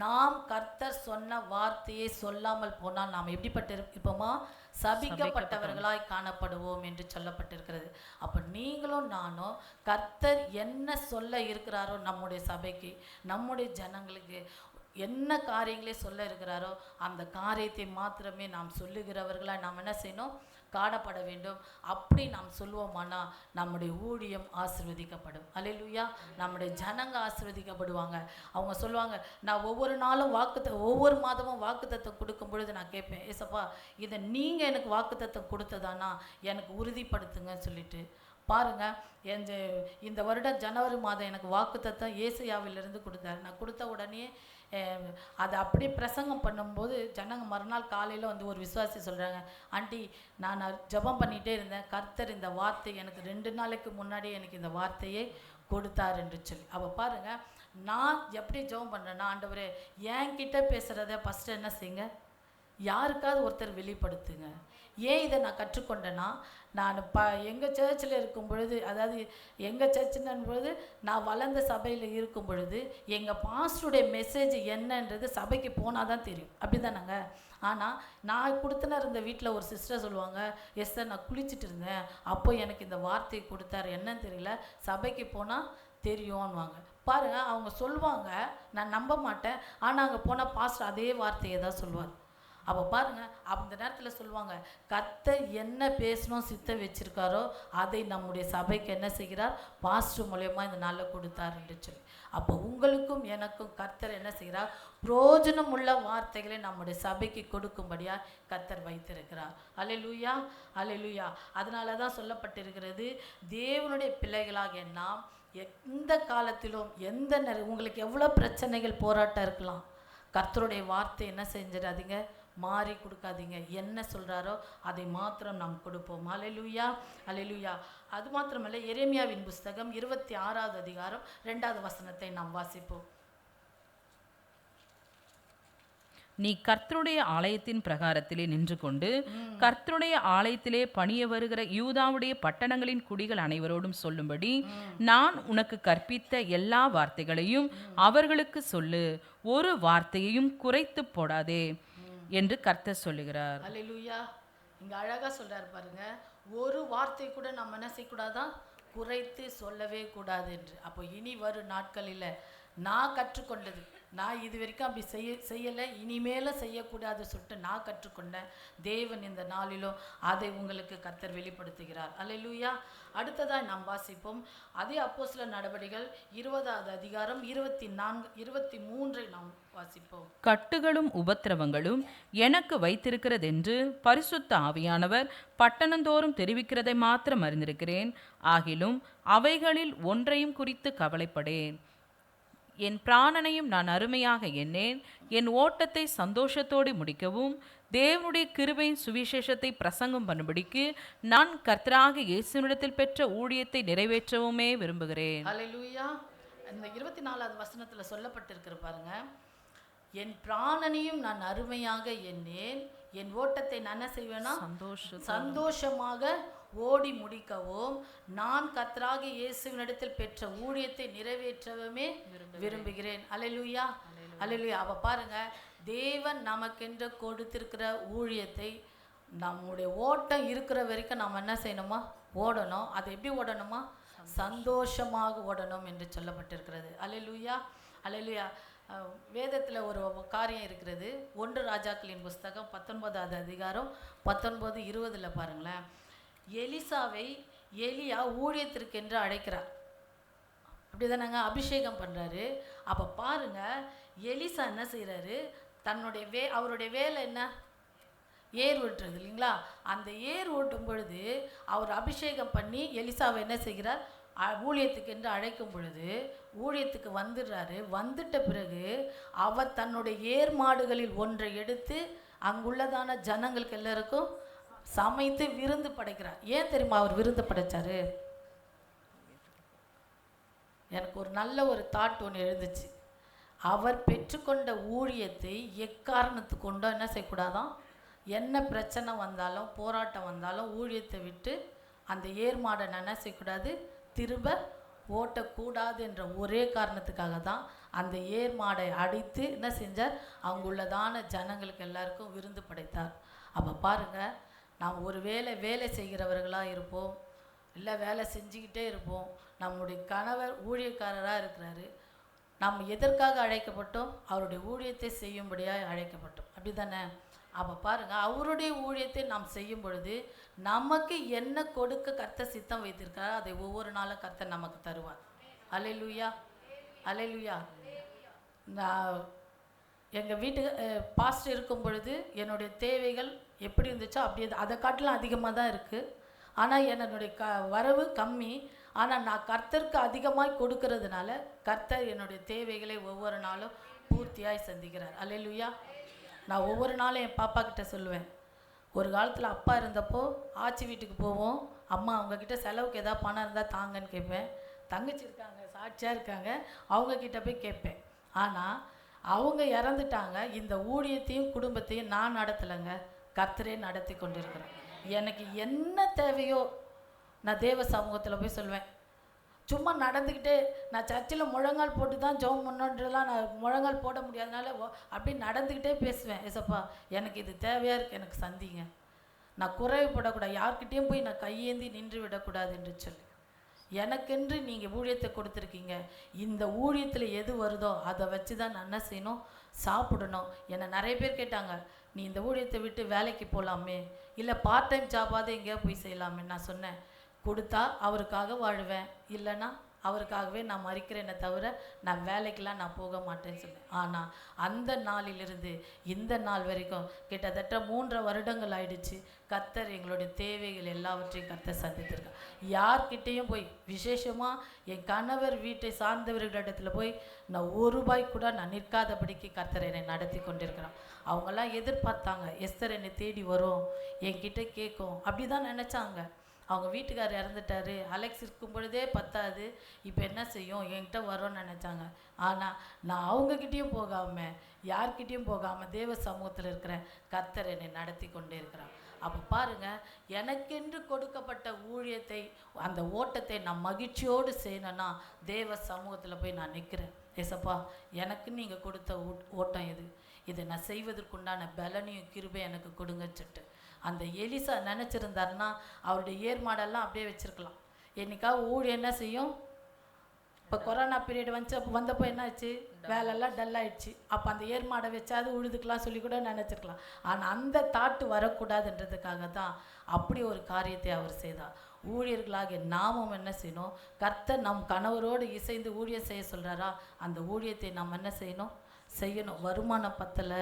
நாம் கர்த்தர் சொன்ன வார்த்தையை சொல்லாமல் போனால் நாம் எப்படிப்பட்டு இருப்போமா? சபிக்கப்பட்டவர்களாய் காணப்படுவோம் என்று சொல்லப்பட்டிருக்கிறது. அப்போ நீங்களும் நானும் கர்த்தர் என்ன சொல்ல இருக்கிறாரோ நம்முடைய சபைக்கு, நம்முடைய ஜனங்களுக்கு என்ன காரியங்களே சொல்ல இருக்கிறாரோ அந்த காரியத்தை மாத்திரமே நாம் சொல்லுகிறவர்களாக நாம் என்ன செய்யணும்? காணப்பட வேண்டும். அப்படி நாம் சொல்வோமானா நம்முடைய ஊழியம் ஆசீர்வதிக்கப்படும். அல்லேலூயா. நம்முடைய ஜனங்க ஆசீர்வதிக்கப்படுவாங்க. அவங்க சொல்லுவாங்க, நான் ஒவ்வொரு நாளும் ஒவ்வொரு மாதமும் வாக்குத்தத்தம் கொடுக்கும் பொழுது நான் கேட்பேன், ஏசப்பா இதை நீங்கள் எனக்கு வாக்குத்தத்தம் கொடுத்ததானா எனக்கு உறுதிப்படுத்துங்கன்னு சொல்லிட்டு. பாருங்க, இந்த வருடம் ஜனவரி மாதம் எனக்கு வாக்குத்தத்தம் ஏசாயாவிலிருந்து கொடுத்தாரு. நான் கொடுத்த உடனே அதை அப்படியே பிரசங்கம் பண்ணும்போது ஜனங்க மறுநாள் காலையில் வந்து ஒரு விசுவாசி சொல்கிறாங்க, ஆண்டி நான் ஜெபம் பண்ணிகிட்டே இருந்தேன், கர்த்தர் இந்த வார்த்தை எனக்கு 2 நாளைக்கு முன்னாடியே எனக்கு இந்த வார்த்தையை கொடுத்தார் என்று சொல்லி. அப்போ பாருங்கள், நான் எப்படி ஜெபம் பண்ணுறேன்னா, ஆண்டவரே என்கிட்ட பேசுகிறத ஃபஸ்ட்டு என்ன செய்யுங்க, யாருக்காவது ஒருத்தர் வெளிப்படுத்துங்க. ஏன் இதை நான் கற்றுக்கொண்டேன்னா, நான் எங்கள் சர்ச்சில் இருக்கும் பொழுது, அதாவது எங்கள் சர்ச்சுன்னும் பொழுது நான் வளர்ந்த சபையில் இருக்கும் பொழுது எங்கள் பாஸ்டருடைய மெசேஜ் என்னன்றது சபைக்கு போனால் தான் தெரியும். அப்படி தானேங்க. ஆனால் நான் கொடுத்தன இருந்த வீட்டில் ஒரு சிஸ்டர் சொல்லுவாங்க, எஸ் சார் நான் குளிச்சுட்டு இருந்தேன், அப்போ எனக்கு இந்த வார்த்தையை கொடுத்தாரு, என்னன்னு தெரியல, சபைக்கு போனால் தெரியும்னுவாங்க. பாருங்கள், அவங்க சொல்லுவாங்க, நான் நம்ப மாட்டேன், ஆனால் அங்கே போனால் பாஸ்டர் அதே வார்த்தையை தான் சொல்லுவார். அப்போ பாருங்கள், அந்த நேரத்தில் சொல்லுவாங்க, கர்த்தர் என்ன பேசணும் சித்தம் வச்சுருக்காரோ அதை நம்முடைய சபைக்கு என்ன செய்கிறார், பாஸ்டர் மூலயமா இந்த நாளில் கொடுத்தாருன்னு சொல்லி. அப்போ உங்களுக்கும் எனக்கும் கர்த்தர் என்ன செய்கிறார், பிரயோஜனம் உள்ள வார்த்தைகளை நம்முடைய சபைக்கு கொடுக்கும்படியாக கர்த்தர் வைத்திருக்கிறார். அல்லேலூயா, அல்லேலூயா. அதனால தான் சொல்லப்பட்டிருக்கிறது, தேவனுடைய பிள்ளைகளாக நாம் எந்த காலத்திலும் எந்த உங்களுக்கு எவ்வளோ பிரச்சனைகள் போராட்டம் இருக்கலாம், கர்த்தருடைய வார்த்தை என்ன செஞ்சிடாதீங்க, மாறி கொடுக்காதீங்க. என்ன சொல்கிறாரோ அதை மாத்திரம் நாம் கொடுப்போம். அல்லேலூயா, அல்லேலூயா. அது மாத்திரமல்ல, எரேமியாவின் புஸ்தகம் 26வது அதிகாரம் 2வது வசனத்தை நாம் வாசிப்போம். நீ கர்த்தருடைய ஆலயத்தின் பிரகாரத்திலே நின்று கொண்டு கர்த்தருடைய ஆலயத்திலே பணிய வருகிற யூதாவுடைய பட்டணங்களின் குடிகள் அனைவரோடும் சொல்லும்படி நான் உனக்கு கற்பித்த எல்லா வார்த்தைகளையும் அவர்களுக்கு சொல்லு, ஒரு வார்த்தையையும் குறைத்து போடாதே என்று கர்த்தர் சொல்லுகிறார். அல்லேலூயா. இங்க அழகா சொல்றாரு பாருங்க, ஒரு வார்த்தை கூட நம்ம என்ன செய்யக்கூடாதான், குறைத்து சொல்லவே கூடாது என்று. அப்போ இனி வரும் நாட்களில் நான் கற்றுக்கொண்டது, நான் இது வரைக்கும் அப்படி செய்யலை, இனிமேலும் செய்யக்கூடாது சொல்லிட்டு நான் கற்றுக்கொண்டேன். தேவன் இந்த நாளிலும் அதை உங்களுக்கு கர்த்தர் வெளிப்படுத்துகிறார். அல்லேலூயா. அடுத்ததாக நாம் வாசிப்போம், அதே அப்போஸ்தலர் நடபடிகள் 20வது அதிகாரம் 23 நாம் வாசிப்போம். கட்டுகளும் உபத்திரவங்களும் எனக்கு வைத்திருக்கிறதென்று பரிசுத்த ஆவியானவர் பட்டணந்தோறும் தெரிவிக்கிறதை மாத்திரம் அறிந்திருக்கிறேன். ஆகிலும் அவைகளில் ஒன்றையும் குறித்து கவலைப்படேன். என் பிராணனையும் நான் அருமையாக எண்ணேன். என் ஓட்டத்தை சந்தோஷத்தோடு முடிக்கவும் தேவனுடைய கிருபையின் சுவிசேஷத்தை பிரசங்கம் பண்ணும்படிக்கு நான் கர்த்தராகிய இயேசுவினிடத்தில் பெற்ற ஊழியத்தை நிறைவேற்றவுமே விரும்புகிறேன். அல்லேலூயா. இந்த 24வது வசனத்துல சொல்லப்பட்டிருக்கிற பாருங்க, என் பிராணனையும் நான் அருமையாக எண்ணேன், என் ஓட்டத்தை நான் என்ன செய்வேனா, சந்தோஷமாக ஓடி முடிக்கவும் நான் கர்த்தராகிய இயேசுவினிடத்தில் பெற்ற ஊழியத்தை நிறைவேற்றவுமே விரும்புகிறேன். அல்லேலூயா, அல்லேலூயா. அவ பாருங்க, தேவன் நமக்கென்று கொடுத்திருக்கிற ஊழியத்தை நம்முடைய ஓட்டம் இருக்கிற வரைக்கும் நாம் என்ன செய்யணுமா, ஓடணும். அது எப்படி ஓடணுமா, சந்தோஷமாக ஓடணும் என்று சொல்லப்பட்டிருக்கிறது. அல்லேலூயா, அல்லேலூயா. வேதத்தில் ஒரு காரியம் இருக்கிறது. 1 ராஜாக்களின் புஸ்தகம் 19வது அதிகாரம் 19-20 பாருங்களேன். எலிசாவை எலியா ஊழியத்திற்கென்று அழைக்கிறார். அப்படிதானங்க, அபிஷேகம் பண்ணுறாரு. அப்போ பாருங்க, எலிசா என்ன செய்கிறாரு, தன்னுடைய அவருடைய வேலை என்ன, ஏர் ஓட்டுறது இல்லைங்களா. அந்த ஏர் ஓட்டும் பொழுது அவர் அபிஷேகம் பண்ணி எலிசாவை என்ன செய்கிறார், ஊழியத்துக்கு என்று அழைக்கும் பொழுது ஊழியத்துக்கு வந்துடுறாரு. வந்துட்ட பிறகு அவர் தன்னுடைய ஏர் மாடுகளில் ஒன்றை எடுத்து அங்குள்ளதான ஜனங்களுக்கு எல்லாருக்கும் சமைத்து விருந்து படைக்கிறார். ஏன் தெரியுமா அவர் விருந்து படைச்சாரு? எனக்கு ஒரு நல்ல ஒரு தாட் ஒன்று எழுந்துச்சு. அவர் பெற்றுக்கொண்ட ஊழியத்தை எக்காரணத்து கொண்டோ என்ன செய்யக்கூடாதான், என்ன பிரச்சனை வந்தாலும் போராட்டம் வந்தாலும் ஊழியத்தை விட்டு அந்த ஏர் மாடை என்ன செய்யக்கூடாது, திரும்ப ஓட்டக்கூடாது என்ற ஒரே காரணத்துக்காக தான் அந்த ஏர் மாடை அடித்து என்ன செஞ்சார், அங்குள்ளதான ஜனங்களுக்கு எல்லாருக்கும் விருந்து படைத்தார். அப்போ பாருங்கள், நாம் ஒரு வேலை செய்கிறவர்களாக இருப்போம், இல்லை வேலை செஞ்சுக்கிட்டே இருப்போம். நம்முடைய கணவர் ஊழியக்காரராக இருக்கிறாரு. நாம் எதற்காக அழைக்கப்பட்டோம், அவருடைய ஊழியத்தை செய்யும்படியாக அழைக்கப்பட்டோம். அப்படி தானே? அப்போ பாருங்க, அவருடைய ஊழியத்தை நாம் செய்யும் பொழுது நமக்கு என்ன கொடுக்க கர்த்தர் சித்தம் வைத்திருக்காரோ அதை ஒவ்வொரு நாளும் கர்த்தர் நமக்கு தருவார். அல்லேலூயா, அல்லேலூயா. நான் எங்கள் வீட்டுக்கு பாஸ்டர் இருக்கும் பொழுது என்னுடைய தேவைகள் எப்படி இருந்துச்சோ அப்படியே அதை காட்டிலும் அதிகமாக தான் இருக்குது. ஆனால் என்னுடைய வரவு கம்மி. ஆனால் நான் கர்த்தருக்கு அதிகமாக கொடுக்கறதுனால கர்த்தர் என்னுடைய தேவைகளை ஒவ்வொரு நாளும் பூர்த்தியாய் சந்திக்கிறார். அல்லேலூயா. நான் ஒவ்வொரு நாளும் என் பாப்பா கிட்ட சொல்லுவேன், ஒரு காலத்தில் அப்பா இருந்தப்போ ஆச்சி வீட்டுக்கு போவோம், அம்மா அவங்கக்கிட்ட செலவுக்கு எதாவது பணம் இருந்தால் தாங்கன்னு கேட்பேன். தங்கச்சி இருக்காங்க, சாட்சியாக இருக்காங்க, அவங்கக்கிட்ட போய் கேட்பேன். ஆனால் அவங்க இறந்துட்டாங்க. இந்த ஊழியத்தையும் குடும்பத்தையும் நான் நடத்தலைங்க, கர்த்தரே நடத்தி கொண்டிருக்கிறேன். எனக்கு என்ன தேவையோ நான் தேவ சமூகத்தில் போய் சொல்லுவேன். சும்மா நடந்துக்கிட்டே நான் சர்ச்சில் முழங்கால் போட்டு தான் ஜெபம் பண்ணோன்றதெல்லாம் நான் முழங்கால் போட முடியாதனால அப்படி நடந்துக்கிட்டே பேசுவேன். ஏசப்பா எனக்கு இது தேவையாக இருக்குது, எனக்கு சந்திங்க. நான் குறைவுபடக்கூடாது, யார்கிட்டேயும் போய் நான் கையேந்தி நின்று விடக்கூடாது என்று சொல்லி எனக்கென்று நீங்கள் ஊழியத்தை கொடுத்துருக்கீங்க. இந்த ஊழியத்தில் எது வருதோ அதை வச்சு தான் நான் என்ன செய்யணும், சாப்பிடணும். என்னை நிறைய பேர் கேட்டாங்க, நீ இந்த ஊழியத்தை விட்டு வேலைக்கு போகலாமே, இல்லை பார்ட் டைம் ஜாபாவது எங்கேயா போய் செய்யலாமே. நான் சொன்னேன், கொடுத்தா அவருக்காக வாழ்வேன், இல்லைன்னா அவருக்காகவே நான் மறிக்கிறேனே தவிர நான் வேலைக்கெலாம் நான் போக மாட்டேன்னு சொன்னேன். ஆனால் அந்த நாளிலிருந்து இந்த நாள் வரைக்கும் கிட்டத்தட்ட 3 வருடங்கள் ஆயிடுச்சு. கர்த்தர் எங்களுடைய தேவைகள் எல்லாவற்றையும் கர்த்தர் சந்தித்திருக்கார். யார்கிட்டையும் போய் விசேஷமாக என் கணவர் வீட்டை சார்ந்தவர்களிடத்தில் போய் நான் ₹1 கூட நான் நிற்காதபடிக்கு கர்த்தர் என்னை நடத்தி கொண்டிருக்கிறான். அவங்கெல்லாம் எதிர்பார்த்தாங்க, எஸ்தர் என்னை தேடி வரும், என்கிட்ட கேட்கும், அப்படி தான் நினச்சாங்க. அவங்க வீட்டுக்காரர் இறந்துட்டாரு, அலெக்ஸ் இருக்கும் பொழுதே பத்தாது, இப்போ என்ன செய்யும், என்கிட்ட வரோன்னு நினச்சாங்க. ஆனால் நான் அவங்கக்கிட்டேயும் போகாமல் யார்கிட்டையும் போகாமல் தேவ சமூகத்தில் இருக்கிறேன். கர்த்தர் என்னை நடத்தி கொண்டே இருக்கிறான். அப்போ பாருங்கள், எனக்கென்று கொடுக்கப்பட்ட ஊழியத்தை, அந்த ஓட்டத்தை நான் மகிழ்ச்சியோடு செய்யணுன்னா தேவ சமூகத்தில் போய் நான் நிற்கிறேன். ஏசப்பா எனக்கு நீங்கள் கொடுத்த ஓட்டம் இதை நான் செய்வதற்குண்டான பலனையும் கிருபை எனக்கு கொடுங்கச்சிட்டு அந்த எலிசா நினச்சிருந்தாருன்னா அவருடைய ஏர்மாடெல்லாம் அப்படியே வச்சுருக்கலாம். என்னைக்காவது ஊழியம் என்ன செய்யும், இப்போ கொரோனா பீரியட் வந்துச்சு, அப்போ வந்தப்போ என்ன ஆச்சு, வேலையெல்லாம் டல் ஆகிடுச்சு. அப்போ அந்த ஏர்மாடை வச்சாது உழுதுக்கலாம் சொல்லி கூட நினச்சிருக்கலாம். ஆனால் அந்த தாட்டு வரக்கூடாதுன்றதுக்காக தான் அப்படி ஒரு காரியத்தை அவர் செய்தார். ஊழியர்களாகிய நாமும் என்ன செய்யணும், கர்த்தர் நம் கணவரோடு இசைந்து ஊழியம் செய்ய சொல்கிறாரா, அந்த ஊழியத்தை நாம் என்ன செய்யணும், செய்யணும். வருமானம் பத்தலை,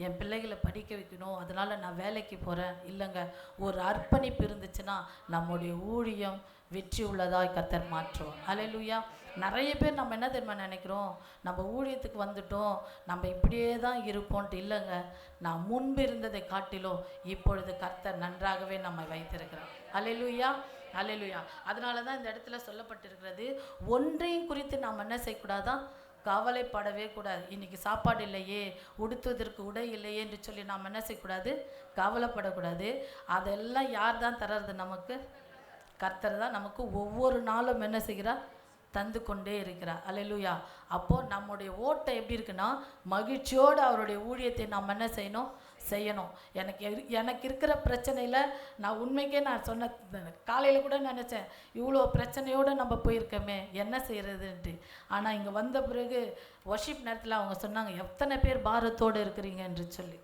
என் பிள்ளைகளை படிக்க வைக்கணும், அதனால் நான் வேலைக்கு போகிறேன், இல்லைங்க, ஒரு அர்ப்பணிப்பு இருந்துச்சுன்னா நம்முடைய ஊழியம் வெற்றி உள்ளதாக கர்த்தர் மாற்றுவோம். அல்லேலூயா. நிறைய பேர் நம்ம என்ன தெரியுமா நினைக்கிறோம், நம்ம ஊழியத்துக்கு வந்துட்டோம், நம்ம இப்படியே தான் இருப்போன்ட்டு. இல்லைங்க, நான் முன்பு இருந்ததை காட்டிலும் இப்பொழுது கர்த்தர் நன்றாகவே நம்மை வைத்திருக்கிறார். அல்லேலூயா, அல்லேலூயா. அதனால தான் இந்த இடத்துல சொல்லப்பட்டிருக்கிறது, ஒன்றையும் குறித்து நாம் என்ன செய்யக்கூடாதான், கவலைப்படவே கூடாது. இன்றைக்கி சாப்பாடு இல்லையே, உடுத்துவதற்கு உடை இல்லையே என்று சொல்லி நாம் என்ன செய்யக்கூடாது, கவலைப்படக்கூடாது. அதெல்லாம் யார் தான் தர்றது, நமக்கு கர்த்தர் தான் நமக்கு ஒவ்வொரு நாளும் என்ன செய்கிறார், தந்து கொண்டே இருக்கிறார். அல்லேலூயா. அப்போது நம்முடைய ஓட்டம் எப்படி இருக்குன்னா, மகிழ்ச்சியோடு அவருடைய ஊழியத்தை நாம் என்ன செய்யணும். எனக்கு இருக்கிற பிரச்சனையில் நான் உண்மைக்கே நான் சொன்ன காலையில் கூட நினச்சேன், இவ்வளோ பிரச்சனையோடு நம்ம போயிருக்கோமே என்ன செய்கிறதுன்ட்டு. ஆனால் இங்கே வந்த பிறகு வர்ஷிப் நேரத்தில் அவங்க சொன்னாங்க, எத்தனை பேர் பாரத்தோடு இருக்கிறீங்க என்று சொல்லி.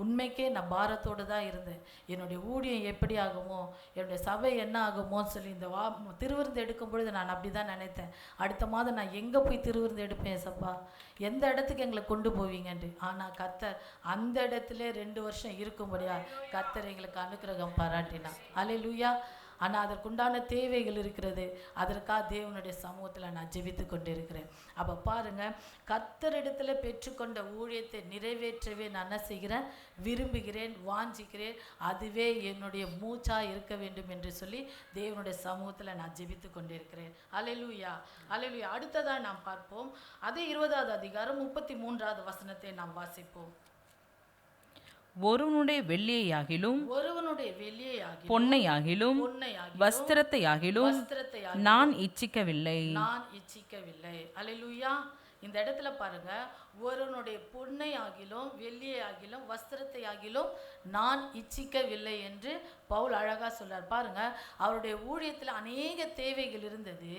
உண்மைக்கே நான் பாரத்தோடு தான் இருந்தேன். என்னுடைய ஊழியம் எப்படி ஆகுமோ, என்னுடைய சபை என்ன ஆகுமோன்னு சொல்லி இந்த திருவிருந்து எடுக்கும் பொழுது நான் அப்படி தான் நினைத்தேன். அடுத்த மாதம் நான் எங்கே போய் திருவிருந்து எடுப்பேன் ஏசப்பா, எந்த இடத்துக்கு எங்களை கொண்டு போவீங்கன்ட்டு. ஆனால் கர்த்தர் அந்த இடத்துல 2 வருஷம் இருக்கும்படியா கர்த்தர் எங்களுக்கு அனுக்கிரகம் பாராட்டினார். அல்லேலூயா. ஆனால் அதற்குண்டான தேவைகள் இருக்கிறது. அதற்காக தேவனுடைய சமூகத்தில் நான் ஜெபித்து கொண்டு இருக்கிறேன். அப்போ பாருங்கள், கர்த்தரிடத்தில் பெற்றுக்கொண்ட ஊழியத்தை நிறைவேற்றவே நான் என்ன செய்கிறேன், விரும்புகிறேன், வாஞ்சிக்கிறேன். அதுவே என்னுடைய மூச்சாக இருக்க வேண்டும் என்று சொல்லி தேவனுடைய சமூகத்தில் நான் ஜெபித்து கொண்டு இருக்கிறேன். அல்லேலூயா, அல்லேலூயா. அடுத்ததாக நாம் பார்ப்போம். அதே 20வது அதிகாரம் 33வது வசனத்தை நாம் வாசிப்போம். ஒருவனுடைய வெள்ளியாகிலும் பொன்னையாகிலும் வஸ்திரத்தையாகிலும் நான் இச்சிக்கவில்லை. அல்லேலூயா. இந்த இடத்துல பாருங்க, ஒருவனுடைய பொன்னை ஆகிலும் வெள்ளியை ஆகிலும் வஸ்திரத்தை ஆகிலும் நான் இச்சிக்கவில்லை என்று பவுல் அழகாக சொல்றார். பாருங்க, அவருடைய ஊழியத்தில் அநேக தேவைகள் இருந்தது.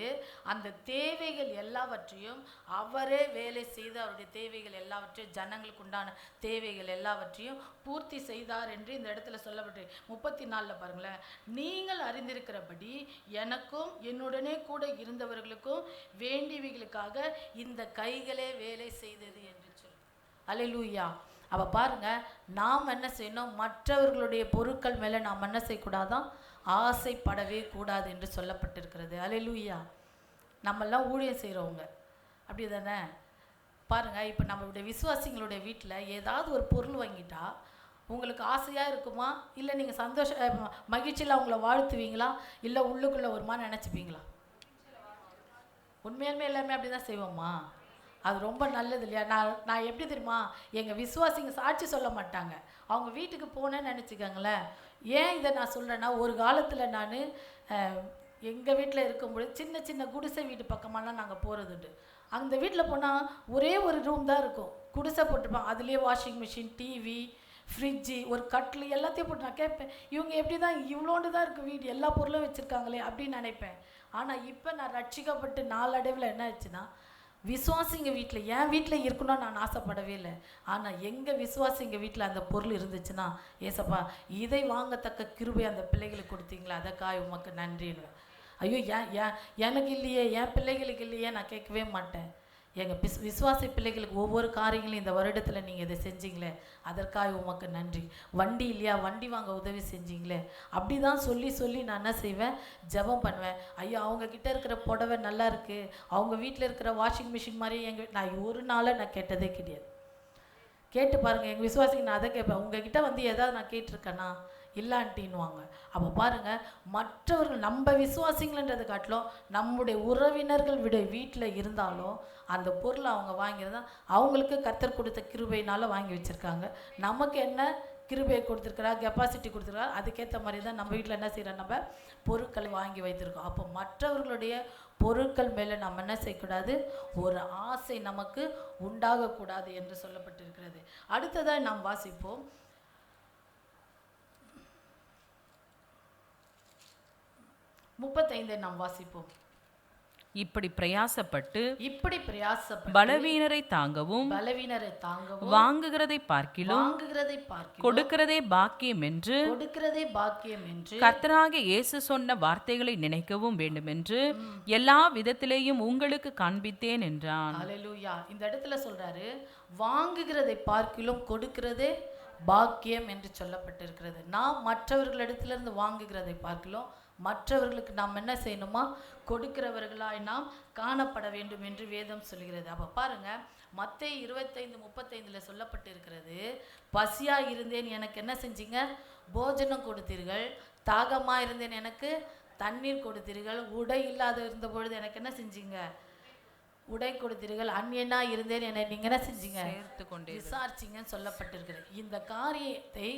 அந்த தேவைகள் எல்லாவற்றையும் அவரே வேலை செய்து அவருடைய தேவைகள் எல்லாவற்றையும், ஜனங்களுக்கு உண்டான தேவைகள் எல்லாவற்றையும் பூர்த்தி செய்தார் என்று இந்த இடத்துல சொல்லப்பட்டு 34 பாருங்களேன், நீங்கள் அறிந்திருக்கிறபடி எனக்கும் என்னுடனே கூட இருந்தவர்களுக்கும் வேண்டியவைகளுக்காக இந்த கைகளே வேலை செய்தது என்று சொல்லு. அல்லேலூயா. அப்போ பாருங்க, நாம் என்ன செய்யணும், மற்றவர்களுடைய பொருட்கள் மேலே நாம் என்ன செய்யக்கூடாதான், ஆசைப்படவே கூடாது என்று சொல்லப்பட்டிருக்கிறது. அல்லேலூயா. நம்மெல்லாம் ஊழியம் செய்கிறவங்க அப்படி தானே. பாருங்கள், இப்போ நம்மளுடைய விசுவாசிங்களுடைய வீட்டில் ஏதாவது ஒரு பொருள் வாங்கிட்டா உங்களுக்கு ஆசையாக இருக்குமா, இல்லை நீங்கள் மகிழ்ச்சியில் அவங்கள வாழ்த்துவீங்களா, இல்லை உள்ளுக்குள்ளே ஒரு மாதிரி நினச்சிப்பீங்களா? உண்மையாலுமே எல்லாமே அப்படி தான் செய்வோம்மா. அது ரொம்ப நல்லது இல்லையா? நான் எப்படி தெரியுமா, எங்கள் விசுவாசிங்க சாட்சி சொல்ல மாட்டாங்க. அவங்க வீட்டுக்கு போனேன்னு நினச்சிக்கோங்களேன். ஏன் இதை நான் சொல்கிறேன்னா, ஒரு காலத்தில் நான் எங்கள் வீட்டில் இருக்கும்பொழுது சின்ன சின்ன குடிசை வீட்டு பக்கமெல்லாம் நாங்கள் போகிறதுண்டு. அந்த வீட்டில் போனால் ஒரே ஒரு ரூம் தான் இருக்கும், குடிசை போட்டிருப்பாங்க. அதுலேயே வாஷிங் மிஷின், டிவி, ஃப்ரிட்ஜு, ஒரு கட்லு எல்லாத்தையும் போட்டு நான் கேட்பேன், இவங்க எப்படி தான் இவ்வளோண்டு தான் இருக்குது வீடு, எல்லா பொருளும் வச்சுருக்காங்களே அப்படின்னு நினைப்பேன். ஆனால் இப்போ நான் ரட்சிக்கப்பட்டு நாளடைவில் என்ன ஆச்சுன்னா, விசுவாசிங்க வீட்டில், என் வீட்டில் இருக்கணும்னு நான் ஆசைப்படவே இல்லை. ஆனால் எங்கள் விசுவாசிங்க வீட்டில் அந்த பொருள் இருந்துச்சுன்னா, ஏசப்பா இதை வாங்கத்தக்க கிருபை அந்த பிள்ளைகளுக்கு கொடுத்தீங்களா, அதற்காக உமக்கு நன்றின்னு. ஐயோ, எனக்கு இல்லையே, என் பிள்ளைகளுக்கு இல்லையே நான் கேட்கவே மாட்டேன். எங்கள் விசுவாசி பிள்ளைகளுக்கு ஒவ்வொரு காரியங்களையும் இந்த வருடத்தில் நீங்கள் இதை செஞ்சீங்களே, அதற்காக உமக்கு நன்றி. வண்டி இல்லையா, வண்டி வாங்க உதவி செஞ்சீங்களே, அப்படி தான் சொல்லி நான் என்ன செய்வேன், ஜெபம் பண்ணுவேன். ஐயோ, அவங்கக்கிட்ட இருக்கிற புடவை நல்லா இருக்குது, அவங்க வீட்டில் இருக்கிற வாஷிங் மிஷின் மாதிரி நான் ஒரு நாளை நான் கேட்டதே கிடையாது. கேட்டு பாருங்கள், எங்கள் விசுவாசிக்கு நான் அதை கேட்பேன், உங்ககிட்ட வந்து ஏதாவது நான் கேட்டிருக்கேன்னா இல்லான்ட்டின்னுவாங்க. அப்போ பாருங்கள், மற்றவர்கள் நம்ம விசுவாசிங்கள்ன்றதை காட்டிலும் நம்முடைய உறவினர்கள் வீட்டில் இருந்தாலும் அந்த பொருளை அவங்க வாங்கியிருந்தா அவங்களுக்கு கர்த்தர் கொடுத்த கிருபையினால் வாங்கி வச்சுருக்காங்க. நமக்கு என்ன கிருபையை கொடுத்துருக்குறா, கெப்பாசிட்டி கொடுத்துருக்கா, அதுக்கேற்ற மாதிரி தான் நம்ம வீட்டில் என்ன செய்கிறோம், நம்ம பொருட்கள் வாங்கி வைத்திருக்கோம். அப்போ மற்றவர்களுடைய பொருட்கள் மேலே நம்ம என்ன செய்யக்கூடாது, ஒரு ஆசை நமக்கு உண்டாகக்கூடாது என்று சொல்லப்பட்டிருக்கிறது. அடுத்ததாக நாம் வாசிப்போம். 35 நாம் வாசிப்போம். இப்படி பிரயாசப்பட்டு பலவீனரை தாங்கவும் வாங்குகிறதை பார்க்கிலும் கொடுக்கிறதே பாக்கியம் என்று கர்த்தராகிய இயேசு சொன்ன வார்த்தைகளை நினைக்கவும் வேண்டும் என்று எல்லா விதத்திலேயும் உங்களுக்கு காண்பித்தேன் என்றான். அல்லேலூயா. இந்த இடத்துல சொல்றாரு, வாங்குகிறதை பார்க்கிலும் கொடுக்கிறதே பாக்கியம் என்று சொல்லப்பட்டிருக்கிறது. நாம் மற்றவர்களிடத்திலிருந்து வாங்குகிறதை பார்க்கிலும் மற்றவர்களுக்கு நாம் என்ன செய்யணுமா, கொடுக்கிறவர்களாய் நாம் காணப்பட வேண்டும் என்று வேதம் சொல்கிறது. அப்போ பாருங்க, மத்தேயு 25:35 சொல்லப்பட்டிருக்கிறது, பசியாக இருந்தேன் எனக்கு என்ன செஞ்சீங்க, போஜனம் கொடுத்தீர்கள், தாகமாக இருந்தேன் எனக்கு தண்ணீர் கொடுத்தீர்கள், உடை இல்லாத இருந்த பொழுது எனக்கு என்ன செஞ்சீங்க, உடை கொடுத்தீர்கள், அந்நியனா இருந்தேன் என்னை நீங்கள் என்ன செஞ்சீங்க, விசாரிச்சிங்கன்னு சொல்லப்பட்டிருக்கிறது. இந்த காரியத்தை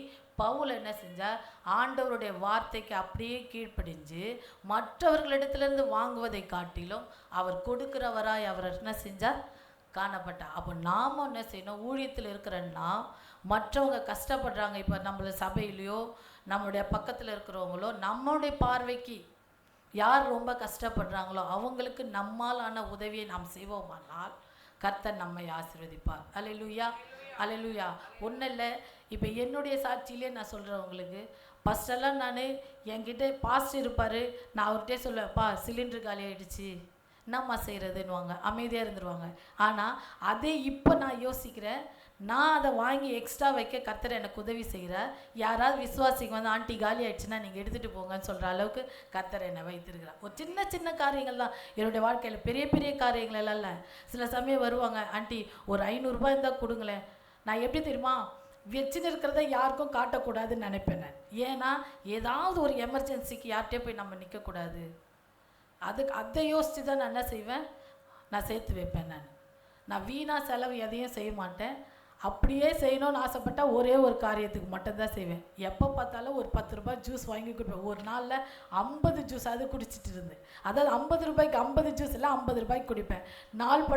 பவுல் என்ன செஞ்சார், ஆண்டவருடைய வார்த்தைக்கு அப்படியே கீழ்ப்படிஞ்சு மற்றவர்களிடத்திலிருந்து வாங்குவதை காட்டிலும் அவர் கொடுக்கிறவராய் அவர் என்ன செஞ்சார், காணப்பட்டார். அப்போ நாம் என்ன செய்யணும், ஊழியத்தில் இருக்கிறன்னா மற்றவங்க கஷ்டப்படுறாங்க, இப்போ நம்மள சபையிலையோ நம்மளுடைய பக்கத்தில் இருக்கிறவங்களோ நம்மளுடைய பார்வைக்கு யார் ரொம்ப கஷ்டப்படுறாங்களோ அவங்களுக்கு நம்மாலான உதவியை நாம் செய்வோமானால் கர்த்தர் நம்மை ஆசீர்வதிப்பார். அல்லேலூயா, அல்லேலூயா. ஒன்றும் இல்லை, இப்போ என்னுடைய சாட்சியிலே நான் சொல்கிறேன் உங்களுக்கு. ஃபஸ்ட்டெல்லாம் நான் என்கிட்ட பாஸ்ட் இருப்பார், நான் அவர்கிட்டே சொல்லுவேன்ப்பா சிலிண்டர் காலி ஆகிடுச்சு என்னம்மா செய்கிறதுன்னுவாங்க, அமைதியாக இருந்துருவாங்க. ஆனால் அதே இப்போ நான் யோசிக்கிறேன், நான் அதை வாங்கி எக்ஸ்ட்ரா வைக்க கர்த்தர் எனக்கு உதவி செய்கிறார். யாராவது விசுவாசிங்க வந்து ஆண்டி காலி ஆகிடுச்சுன்னா நீங்கள் எடுத்துகிட்டு போங்கன்னு சொல்கிற அளவுக்கு கர்த்தர் என்னை வைத்திருக்கிறார். ஒரு சின்ன சின்ன காரியங்கள் தான் என்னுடைய வாழ்க்கையில், பெரிய பெரிய காரியங்கள் எல்லாம் இல்லை. சில சமயம் வருவாங்க, ஆண்டி ஒரு 500 ரூபாய் இருந்தால் கொடுங்களேன். நான் எப்படி தெரியுமா, வச்சுன்னு இருக்கிறத யாருக்கும் காட்டக்கூடாதுன்னு நினைப்பேன் நான். ஏன்னா ஏதாவது ஒரு எமர்ஜென்சிக்கு யார்கிட்டே போய் நம்ம நிற்கக்கூடாது. அதை யோசித்து தான் நான் என்ன செய்வேன், நான் சேர்த்து வைப்பேன். நான் வீணாக செலவு எதையும் செய்ய மாட்டேன். அப்படியே செய்யணும்னு ஆசைப்பட்டால் ஒரே ஒரு காரியத்துக்கு மட்டும்தான் செய்வேன். எப்போ பார்த்தாலும் ஒரு 10 ரூபாய் ஜூஸ் வாங்கி குடிப்பேன். ஒரு நாளில் 50 ஜூஸ் அது குடிச்சிட்டு இருந்தேன். அதாவது 50 ரூபாய்க்கு 50 ஜூஸ் இல்லை, 50 ரூபாய்க்கு குடிப்பேன். நாள்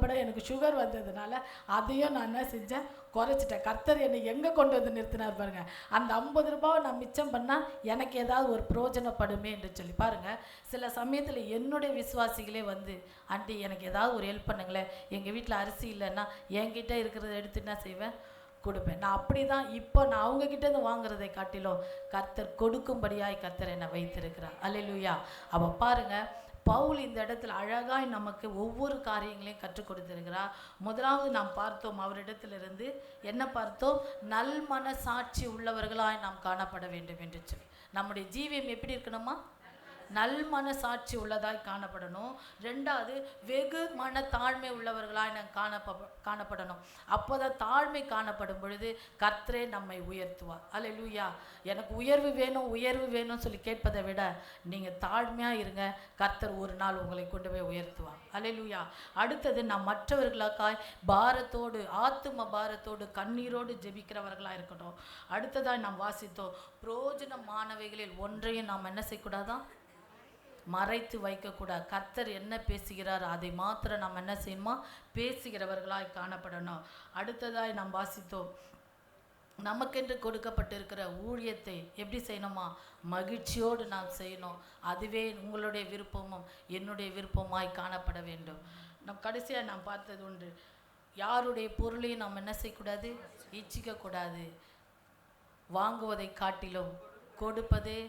பட எனக்கு சுகர் வந்ததுனால அதையும் நான் என்ன செஞ்சேன், குறைச்சிட்டேன். கர்த்தர் என்னை எங்கே கொண்டு வந்து நிறுத்தினார் பாருங்கள். அந்த 50 ரூபாவை நான் மிச்சம் பண்ணால் எனக்கு ஏதாவது ஒரு பிரயோஜனப்படுமே என்று சொல்லி பாருங்கள். சில சமயத்தில் என்னுடைய விசுவாசிகளே வந்து, ஆண்டி எனக்கு ஏதாவது ஒரு ஹெல்ப் பண்ணுங்களேன், எங்கள் வீட்டில் அரிசி இல்லைன்னா என்கிட்ட இருக்கிறத எடுத்து என்ன செய்வேன், கொடுப்பேன். நான் அப்படி தான் இப்போ நான் அவங்கக்கிட்டேருந்து வாங்குறதை காட்டிலும் கர்த்தர் கொடுக்கும்படியாய் கர்த்தர் என்னை வைத்திருக்கிறார். அல்லேலூயா. அப்போ பாருங்கள், பவுல் இந்த இடத்துல அழகாய் நமக்கு ஒவ்வொரு காரியங்களையும் கற்றுக் கொடுத்திருக்கிறார். முதலாவது நாம் பார்த்தோம், அவரிடத்திலிருந்து என்ன பார்த்தோம், நல் மனசாட்சி உள்ளவர்களாய் நாம் காணப்பட வேண்டும் என்று சொல்லி. நம்முடைய ஜீவியம் எப்படி இருக்கணுமா, நல் மனசாட்சி உள்ளதாய் காணப்படணும். ரெண்டாவது, வெகு மன தாழ்மை உள்ளவர்களாய் நாம் காணப்படணும். அப்போதான் தாழ்மை காணப்படும் பொழுது கர்த்தரே நம்மை உயர்த்துவார். அல்லேலூயா. எனக்கு உயர்வு வேணும்னு சொல்லி கேட்பதை விட நீங்கள் தாழ்மையாக இருங்க, கர்த்தர் ஒரு நாள் உங்களை கொண்டு போய் உயர்த்துவார். அல்லேலூயா. அடுத்தது, நாம் மற்றவர்களுக்காய் பாரத்தோடு, ஆத்தும பாரத்தோடு, கண்ணீரோடு ஜெபிக்கிறவர்களாக இருக்கணும். அடுத்ததாக நாம் வாசித்தோம், பிரயோஜனமானவைகளில் ஒன்றையும் நாம் என்ன செய்யக்கூடாதான், மறைத்து வைக்கக்கூடாது. கர்த்தர் என்ன பேசுகிறார் அதை மாத்திரம் நாம் என்ன செய்யணுமா, பேசுகிறவர்களாய் காணப்படணும். அடுத்ததாய் நாம் வாசித்தோம், நமக்கென்று கொடுக்கப்பட்டிருக்கிற ஊழியத்தை எப்படி செய்யணுமா, மகிழ்ச்சியோடு நாம் செய்யணும். அதுவே உங்களுடைய விருப்பமும் என்னுடைய விருப்பமாய் காணப்பட வேண்டும். கடைசியாக நாம் பார்த்தது உண்டு, யாருடைய பொருளையும் நாம் என்ன செய்யக்கூடாது, இச்சிக்கக்கூடாது. வாங்குவதை காட்டிலும் கொடுப்பதே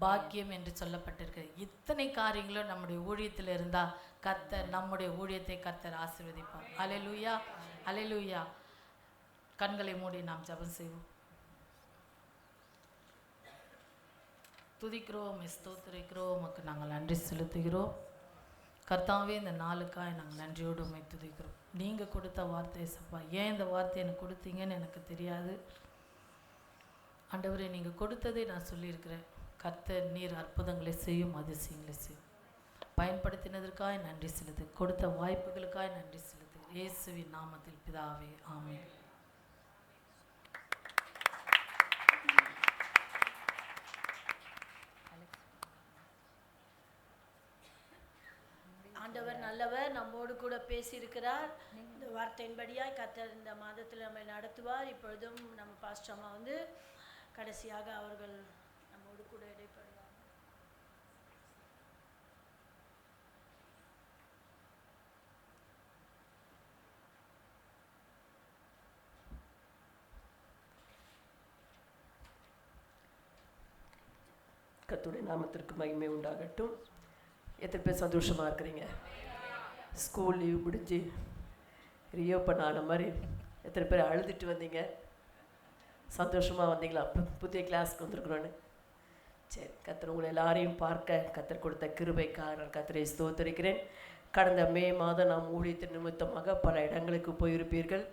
பாக்கியம் என்று சொல்லப்பட்டிருக்கு. இத்தனை காரியங்களும் நம்முடைய ஊழியத்தில் இருந்தால் கர்த்தர் நம்முடைய ஊழியத்தை கர்த்தர் ஆசீர்வதிப்பார். அல்லேலூயா. அல்லேலூயா. கண்களை மூடி நாம் ஜெபம் செய்வோம். துதிக்கிறோம், ஸ்தோத்திரிக்கிறோம், உமக்கு நாங்கள் நன்றி செலுத்துகிறோம். கர்த்தாவே, இந்த நாளுக்காக நாங்கள் நன்றியோடு உம்மை துதிக்கிறோம். நீங்கள் கொடுத்த வார்த்தை சப்பா, ஏன் இந்த வார்த்தை எனக்கு கொடுத்தீங்கன்னு எனக்கு தெரியாது. ஆண்டவரே, நீங்கள் கொடுத்ததை நான் சொல்லியிருக்கிறேன். கர்த்தர் நீர் அற்புதங்களை செய்யும், அதிசயங்களை செய்யும். பயன்படுத்தினதற்காக நன்றி செலுத்து, கொடுத்த வாய்ப்புகளுக்காக நன்றி செலுத்து. இயேசுவின் நாமத்தில் பிதாவே, ஆமென். ஆண்டவர் நல்லவர், நம்மோடு கூட பேசியிருக்கிறார். இந்த வார்த்தையின்படியாய் கர்த்தர் இந்த மாதத்தில் நம்மை நடத்துவார். இப்பொழுதும் நம்ம பாஸ்டர் அம்மா வந்து கடைசியாக அவர்கள் நம்மோடு கூட இடைப்படுவார். கர்த்தருடைய நாமத்திற்கு மகிமை உண்டாகட்டும். எத்தனை பேர் சந்தோஷமாக இருக்கிறீங்க? ஸ்கூல் லீவ் முடிஞ்சு ரீஓப்பன் ஆன மாதிரி எத்தனை பேர் அழுதுட்டு வந்தீங்க? சந்தோஷமாக வந்தீங்களா? புதிய கிளாஸ்க்கு வந்திருக்கிறோன்னு. சரி, கர்த்தர் உங்களை எல்லாரையும் பார்க்க கர்த்தர் கொடுத்த கிருபைக்காக நான் கர்த்தரை ஸ்தோத்திரிக்கிறேன். கடந்த மே மாதம் நாம் ஊழியத்தின் நிமித்தமாக பல இடங்களுக்கு போயிருப்பீர்கள்,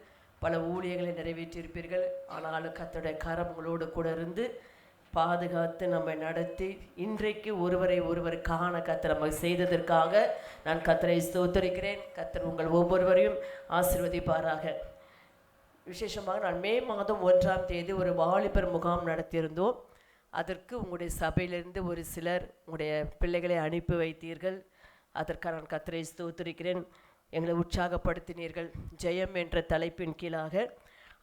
பல ஊழியர்களை நிறைவேற்றியிருப்பீர்கள். ஆனாலும் கர்த்தருடைய கரம் உங்களோடு கூட இருந்து பாதுகாத்து நம்மை நடத்தி இன்றைக்கு ஒருவர் காண கர்த்தர் நம்ம செய்ததற்காக நான் கர்த்தரை ஸ்தோத்திரிக்கிறேன். கர்த்தர் உங்கள் ஒவ்வொருவரையும் ஆசீர்வதிப்பாராக. விசேஷமாக நான் மே மாதம் 1ஆம் தேதி ஒரு வாலிபர் முகாம் நடத்தியிருந்தோம். அதற்கு உங்களுடைய சபையிலிருந்து ஒரு சிலர் உங்களுடைய பிள்ளைகளை அனுப்பி வைத்தீர்கள். அதற்காக நான் கர்த்தரை ஸ்தோத்திரிக்கிறேன். எங்களை உற்சாகப்படுத்தினீர்கள். ஜெயம் என்ற தலைப்பின் கீழாக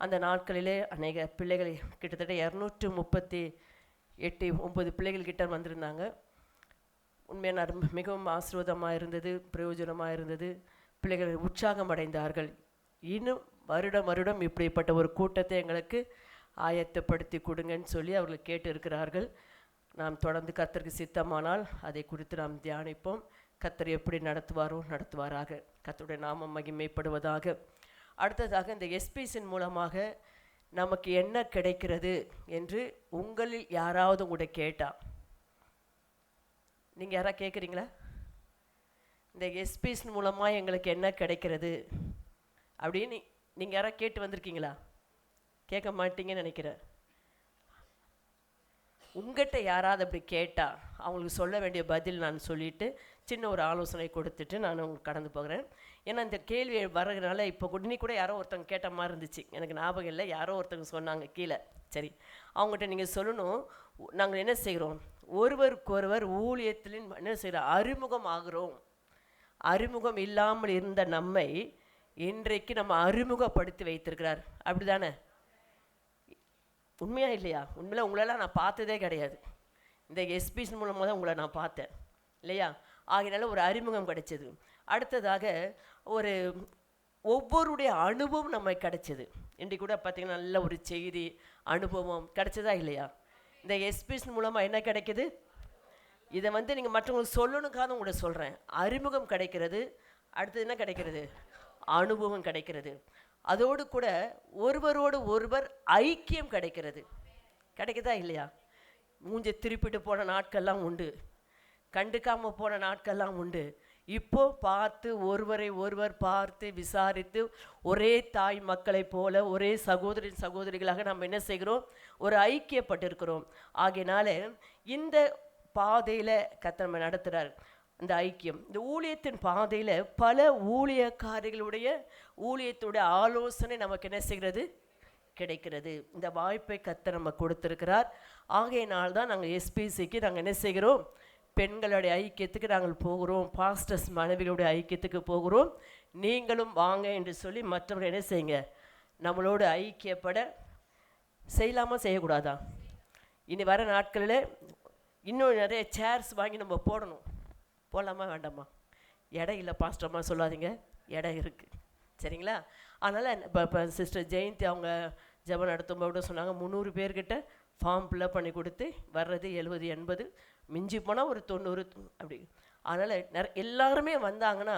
அந்த நாட்களிலே அநேக பிள்ளைகளை கிட்டத்தட்ட 238-9 பிள்ளைகள் கிட்ட வந்திருந்தாங்க. உண்மையான மிகவும் ஆசீர்வாதமாக இருந்தது, பிரயோஜனமாக இருந்தது. பிள்ளைகள் உற்சாகம் அடைந்தார்கள். இன்னும் வருடம் இப்படிப்பட்ட ஒரு கூட்டத்தை எங்களுக்கு ஆயத்தப்படுத்தி கொடுங்கன்னு சொல்லி அவர்கள் கேட்டு இருக்கிறார்கள். நாம் தொடர்ந்து கர்த்தருக்கு சித்தமானால் அதை குறித்து நாம் தியானிப்போம். கர்த்தர் எப்படி நடத்துவாராக. கர்த்தருடைய நாமம் மகிமைப்படுவதாக. அடுத்ததாக இந்த எஸ்பிஎஸ்ஸின் மூலமாக நமக்கு என்ன கிடைக்கிறது என்று உங்களில் யாராவது உங்களை கேட்டால், நீங்கள் யாராவது கேட்குறீங்களா? இந்த எஸ்பிஎஸ் மூலமாக எங்களுக்கு என்ன கிடைக்கிறது அப்படின்னு நீங்கள் யாராவது கேட்டு வந்திருக்கீங்களா? கேட்க மாட்டீங்கன்னு நினைக்கிறேன். உங்கள்கிட்ட யாராவது அப்படி கேட்டால் அவங்களுக்கு சொல்ல வேண்டிய பதில் நான் சொல்லிவிட்டு சின்ன ஒரு ஆலோசனை கொடுத்துட்டு நான் உங்களுக்கு கடந்து போகிறேன். ஏன்னா இந்த கேள்வி வர்றதுனால இப்போ கூட யாரோ ஒருத்தவங்க கேட்ட மாதிரி இருந்துச்சு, எனக்கு ஞாபகம் இல்லை, யாரோ ஒருத்தவங்க சொன்னாங்க கீழே. சரி, அவங்ககிட்ட நீங்கள் சொல்லணும், நாங்கள் என்ன செய்கிறோம், ஒருவருக்கொருவர் ஊழியத்திலின் என்ன செய்கிறோம், அறிமுகம் ஆகிறோம். அறிமுகம் இல்லாமல் இருந்த நம்மை இன்றைக்கு நம்ம அறிமுகப்படுத்தி வைத்திருக்கிறார். அப்படி தானே? உண்மையா இல்லையா? உண்மையில உங்களெல்லாம் நான் பார்த்ததே கிடையாது. இந்த எஸ்பிஸ் மூலமாக தான் உங்களை நான் பார்த்தேன் இல்லையா? ஆகையினால ஒரு அறிமுகம் கிடைச்சது. அடுத்ததாக ஒரு ஒவ்வொருடைய அனுபவம் நம்ம கிடைச்சது. இன்றைக்கு கூட பார்த்திங்கன்னா நல்ல ஒரு செய்தி அனுபவம் கிடைச்சதா இல்லையா? இந்த எஸ்பிஸ் மூலமாக என்ன கிடைக்கிது? இதை நீங்கள் மற்றவங்களுக்கு சொல்லணுக்காக உங்களை சொல்கிறேன். அறிமுகம் கிடைக்கிறது. அடுத்தது என்ன கிடைக்கிறது? அனுபவம் கிடைக்கிறது. அதோடு கூட ஒருவரோடு ஒருவர் ஐக்கியம் கிடைக்கிறது. கிடைக்குதா இல்லையா? மூஞ்சி திருப்பிட்டு போன நாட்கள்லாம் உண்டு, கண்டுக்காமல் போன நாட்கள்லாம் உண்டு. இப்போ பார்த்து ஒருவரை ஒருவர் பார்த்து விசாரித்து ஒரே தாய் மக்களைப் போல ஒரே சகோதரிகளாக நம்ம என்ன செய்கிறோம், ஒரு ஐக்கியப்பட்டிருக்கிறோம். ஆகையினால இந்த பாதையில் கர்த்தர் நம்ம நடத்துகிறார். இந்த ஐக்கியம், இந்த ஊழியத்தின் பாதையில் பல ஊழியக்காரர்களுடைய ஊழியத்துடைய ஆலோசனை நமக்கு என்ன செய்கிறது, கிடைக்கிறது. இந்த வாய்ப்பை கர்த்தர் நம்ம கொடுத்துருக்கிறார். ஆகையினால்தான் நாங்கள் எஸ்பிசிக்கு நாங்கள் என்ன செய்கிறோம், பெண்களுடைய ஐக்கியத்துக்கு நாங்கள் போகிறோம், பாஸ்டர்ஸ் மனைவிகளுடைய ஐக்கியத்துக்கு போகிறோம். நீங்களும் வாங்க என்று சொல்லி மற்றவர்கள் என்ன செய்யுங்க, நம்மளோடு ஐக்கியப்பட செய்யலாமா செய்யக்கூடாதா? இனி வர நாட்களில் இன்னும் நிறைய சேர்ஸ் வாங்கி நம்ம போடணும். போடலாமா வேண்டாமா? இடம் இல்லை பாஸ்டர்மா சொல்லாதீங்க, இடம் இருக்குது, சரிங்களா? அதனால் இப்போ சிஸ்டர் ஜெயந்தி அவங்க ஜெபம் நடத்தும்போது சொன்னாங்க 300 பேர்கிட்ட ஃபார்ம் ஃபில்அப் பண்ணி கொடுத்து வர்றது 70 80, மிஞ்சி போனால் ஒரு 90 அப்படி. அதனால் எல்லாருமே வந்தாங்கன்னா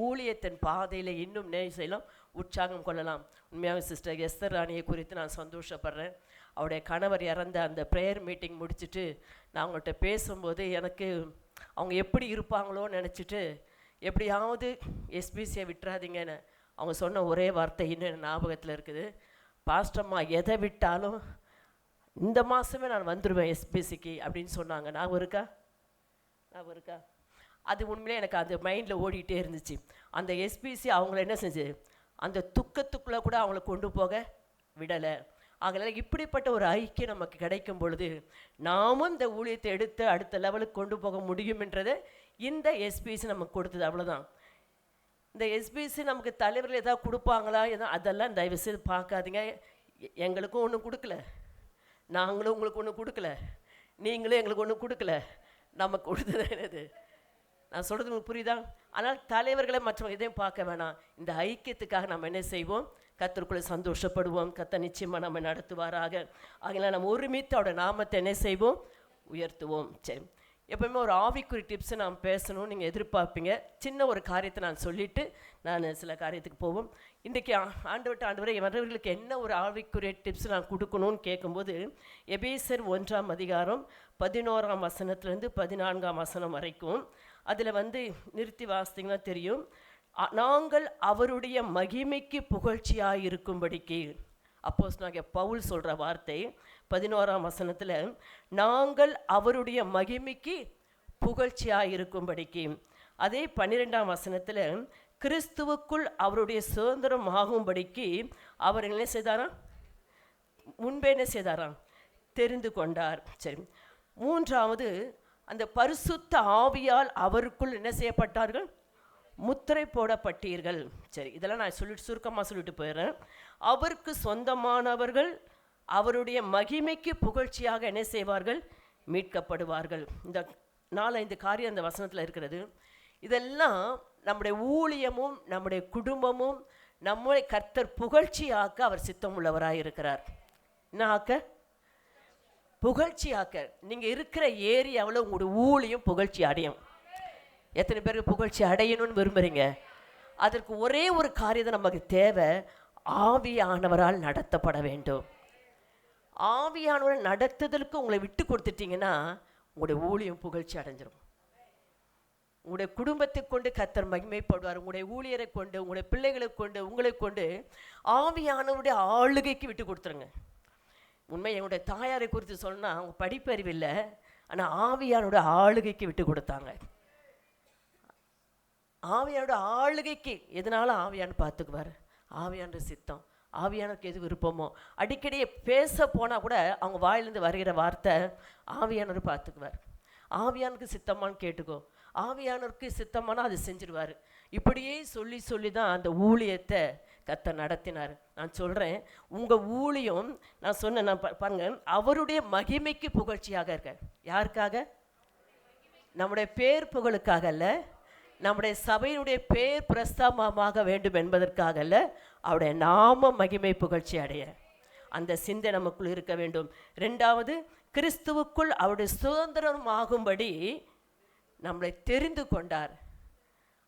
ஊழியத்தின் பாதையில் இன்னும் செய்யலாம், உற்சாகம் கொள்ளலாம். உண்மையாக சிஸ்டர் எஸ்தர் ராணியை குறித்து நான் சந்தோஷப்படுறேன். அவருடைய கணவர் இறந்த அந்த ப்ரேயர் மீட்டிங் முடிச்சுட்டு நான் அவங்கள்ட்ட பேசும்போது எனக்கு அவங்க எப்படி இருப்பாங்களோன்னு நினச்சிட்டு, எப்படியாவது எஸ்பிசியை விட்டுறாதீங்கன்னு அவங்க சொன்ன ஒரே வார்த்தை இன்னும் ஞாபகத்தில் இருக்குது. பாஸ்டம்மா எதை விட்டாலும் இந்த மாதமே நான் வந்துடுவேன் எஸ்பிசிக்கு அப்படின்னு சொன்னாங்க. ஞாபகம் இருக்கா? அது உண்மையிலே எனக்கு அந்த மைண்டில் ஓடிக்கிட்டே இருந்துச்சு. அந்த எஸ்பிசி அவங்கள என்ன செஞ்சு அந்த துக்கத்துக்குள்ளே கூட அவங்கள கொண்டு போக விடலை. அதனால் இப்படிப்பட்ட ஒரு ஐக்கியம் நமக்கு கிடைக்கும் பொழுது நாமும் இந்த ஊழியத்தை எடுத்து அடுத்த லெவலுக்கு கொண்டு போக முடியும்ன்றதை இந்த எஸ்பிசி நமக்கு கொடுத்தது. அவ்வளோதான். இந்த எஸ்பிசி நமக்கு தலைவர்கள் ஏதாவது கொடுப்பாங்களா அதெல்லாம் தயவுசெய்து பார்க்காதீங்க. எங்களுக்கும் ஒன்றும் கொடுக்கல, நாங்களும் உங்களுக்கு ஒன்றும் கொடுக்கல, நீங்களும் எங்களுக்கு ஒன்றும் கொடுக்கல. நமக்கு கொடுத்தது என்னது? நான் சொல்கிறது உங்களுக்கு புரியுதா? ஆனால் தலைவர்களை மற்றவங்க இதையும் பார்க்க வேணாம். இந்த ஐக்கியத்துக்காக நம்ம என்ன செய்வோம், கர்த்தருக்குள்ளே சந்தோஷப்படுவோம். கர்த்தர் நிச்சயமாக நம்ம நடத்துவாராக. அதனால் நம்ம ஒருமித்து அவருடைய நாமத்தை என்ன செய்வோம், உயர்த்துவோம். சரி, எப்பவுமே ஒரு ஆவிக்குறி டிப்ஸை நான் பேசணும்னு நீங்கள் எதிர்பார்ப்பீங்க. சின்ன ஒரு காரியத்தை நான் சொல்லிவிட்டு நான் சில காரியத்துக்கு போவோம். இன்றைக்கி ஆண்டவரை மற்றவர்களுக்கு என்ன ஒரு ஆவிக்குரிய டிப்ஸ் நான் கொடுக்கணும்னு கேட்கும்போது எபேசர் 1ஆம் அதிகாரம் 11ஆம் வசனத்துலேருந்து 14ஆம் வசனம் வரைக்கும் அதில் நிறுத்தி வாசித்தீங்கன்னா தெரியும். நாங்கள் அவருடைய மகிமைக்கு புகழ்ச்சியாக இருக்கும்படிக்கு, அப்போஸ்தலனாகிய பவுல் சொல்கிற வார்த்தை 11ஆம் வசனத்தில், நாங்கள் அவருடைய மகிமைக்கு புகழ்ச்சியாக இருக்கும்படிக்கு. அதே 12ஆம் வசனத்தில், கிறிஸ்துவுக்குள் அவருடைய சுதந்திரம் ஆகும்படிக்கு அவர் என்ன செய்தாராம், முன்பே என்ன செய்தாராம், தெரிந்து கொண்டார். சரி, மூன்றாவது, அந்த பரிசுத்த ஆவியால் அவருக்குள் என்ன செய்யப்பட்டார்கள், முத்திரை போடப்பட்டீர்கள். சரி, இதெல்லாம் நான் சுருக்கமாக சொல்லிட்டு போயிடுறேன். அவருக்கு சொந்தமானவர்கள் அவருடைய மகிமைக்கு புகழ்ச்சியாக என்ன செய்வார்கள், மீட்கப்படுவார்கள். இந்த 4-5 காரியம் அந்த வசனத்தில் இருக்கிறது. இதெல்லாம் நம்முடைய ஊழியமும் நம்முடைய குடும்பமும் நம்முடைய கர்த்தர் புகழ்ச்சியாக்க அவர் சித்தம் உள்ளவராக இருக்கிறார். என்ன ஆக்க? புகழ்ச்சியாக்க. நீங்கள் இருக்கிற ஏரியாவில் உங்களுடைய ஊழியம் புகழ்ச்சி அடையும். எத்தனை பேருக்கு புகழ்ச்சி அடையணும்னு விரும்புகிறீங்க? அதற்கு ஒரே ஒரு காரியத்தை நமக்கு தேவை, ஆவியானவரால் நடத்தப்பட வேண்டும். ஆவியானவர் நடத்துதலுக்கு உங்களை விட்டு கொடுத்துட்டீங்கன்னா உங்களுடைய ஊழியம் புகழ்ச்சி அடைஞ்சிடும். உங்களுடைய குடும்பத்தை கொண்டு கர்த்தர் மகிமைப்படுவார். உங்களுடைய ஊழியரை கொண்டு, உங்களுடைய பிள்ளைகளை கொண்டு, உங்களை கொண்டு ஆவியானவருடைய ஆளுகைக்கு விட்டு கொடுத்துருங்க. உண்மை என்னுடைய தாயாரை குறித்து சொன்னால் அவங்க படிப்பறிவு இல்லை, ஆனால் ஆவியானோட ஆளுகைக்கு விட்டு கொடுத்தாங்க. ஆவியானோட ஆளுகைக்கு எதனாலும் ஆவியான்னு பார்த்துக்குவார். ஆவியான்ற சித்தம், ஆவியானுக்கு எது விருப்பமோ அடிக்கடி பேச போனால் கூட அவங்க வாயிலிருந்து வருகிற வார்த்தை ஆவியானவர் பார்த்துக்குவார். ஆவியானுக்கு சித்தமானு கேட்டுக்கோ, ஆவியானவருக்கு சித்தமானால் அது செஞ்சிருவார். இப்படியே சொல்லி சொல்லி தான் அந்த ஊழியத்தை கர்த்தர் நடத்தினார். நான் சொல்கிறேன், உங்கள் ஊழியம் நான் சொன்னேன், நான் பாருங்க, அவருடைய மகிமைக்கு புகழ்ச்சியாக இருக்க. யாருக்காக? நம்முடைய பேர் புகழுக்காக அல்ல, நம்முடைய சபையினுடைய பேர் பிரஸ்தாபமாக வேண்டும் என்பதற்காக அல்ல, அவருடைய நாம மகிமை புகழ்ச்சி அடைய அந்த சிந்தை நமக்குள் இருக்க வேண்டும். ரெண்டாவது, கிறிஸ்துவுக்குள் அவருடைய சுதந்திரம் ஆகும்படி நம்மளை தெரிந்து கொண்டார்.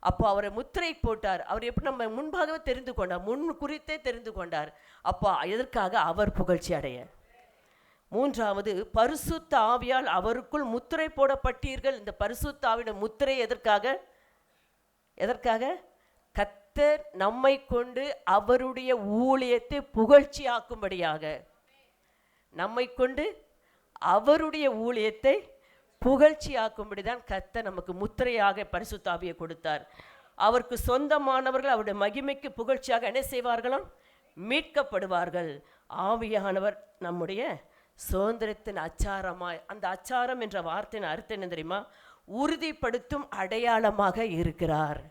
அப்போ அவரை முத்திரை போட்டார். அவர் எப்படி நம்ம முன்பாகவே தெரிந்து கொண்டார், முன் குறித்தே தெரிந்து கொண்டார். அப்போ எதற்காக? அவர் புகழ்ச்சி அடைய. மூன்றாவது, பரிசுத்த ஆவியால் அவருக்குள் முத்திரை போடப்பட்டீர்கள். இந்த பரிசுத்த ஆவியின் முத்திரை எதற்காக? கர்த்தர் நம்மை கொண்டு அவருடைய ஊழியத்தை புகழ்ச்சியாக்கும்படியாக, நம்மை கொண்டு அவருடைய ஊழியத்தை புகழ்ச்சியாக்கும்படி தான் கர்த்தர் நமக்கு முத்திரையாக பரிசுத்த ஆவியை கொடுத்தார். அவருக்கு சொந்தமானவர்கள் அவருடைய மகிமைக்கு புகழ்ச்சியாக என்ன செய்வார்களாம்? மீட்கப்படுவார்கள். ஆவியானவர் நம்முடைய சுதந்திரத்தின் அச்சாரமாய், அந்த அச்சாரம் என்ற வார்த்தையின் அர்த்தம் என்ன தெரியுமா? உறுதிப்படுத்தும் அடையாளமாக இருக்கிறார்.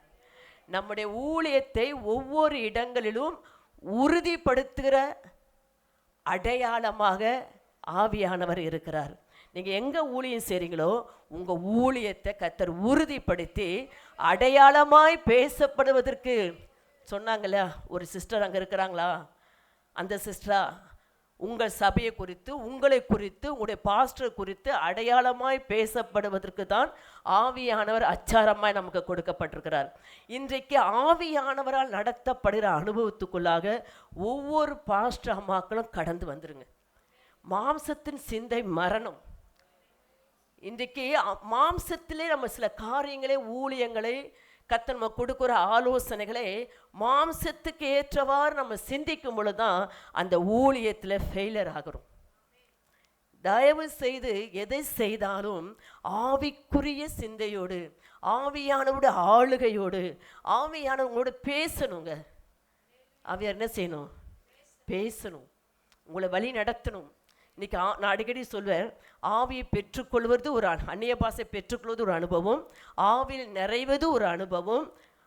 நம்முடைய ஊழியத்தை ஒவ்வொரு இடங்களிலும் உறுதிப்படுத்துகிற அடையாளமாக ஆவியானவர் இருக்கிறார். நீங்கள் எங்கே ஊழியம் செய்கிறீங்களோ உங்கள் ஊழியத்தை கர்த்தர் உறுதிப்படுத்தி அடையாளமாய் பேசப்படுவதற்கு சொன்னாங்களா? ஒரு சிஸ்டர் அங்கே இருக்கிறாங்களா? அந்த சிஸ்டரா உங்கள் சபையை குறித்து, உங்களை குறித்து, உங்களுடைய பாஸ்டர் குறித்து அடையாளமாய் பேசப்படுவதற்கு தான் ஆவியானவர் அச்சாரமாய் நமக்கு கொடுக்கப்பட்டிருக்கிறார். இன்றைக்கு ஆவியானவரால் நடத்தப்படுகிற அனுபவத்துக்குள்ளாக ஒவ்வொரு பாஸ்டர் அம்மாக்களும் கடந்து வந்துருங்க. மாம்சத்தின் சிந்தை மரணம். இன்றைக்கு மாம்சத்திலே நம்ம சில காரியங்களை, ஊழியங்களை, கர்த்தர் நம்ம கொடுக்குற ஆலோசனைகளை மாம்சத்துக்கு ஏற்றவாறு நம்ம சிந்திக்கும் பொழுது தான் அந்த ஊழியத்தில் ஃபெயிலியர் ஆகிறோம். தயவு செய்து எதை செய்தாலும் ஆவிக்குரிய சிந்தையோடு, ஆவியானவோட ஆளுகையோடு, ஆவியானவங்களோட பேசணுங்க. ஆவியார் என்ன செய்யணும்? பேசணும், உங்களை வழி நடத்தணும். இன்றைக்கி நான் அடிக்கடி சொல்வேன், ஆவியை பெற்றுக்கொள்வது ஒரு அந்நிய பாஷை பெற்றுக்கொள்வது ஒரு அனுபவம், ஆவியில் நிறைவது ஒரு அனுபவம்.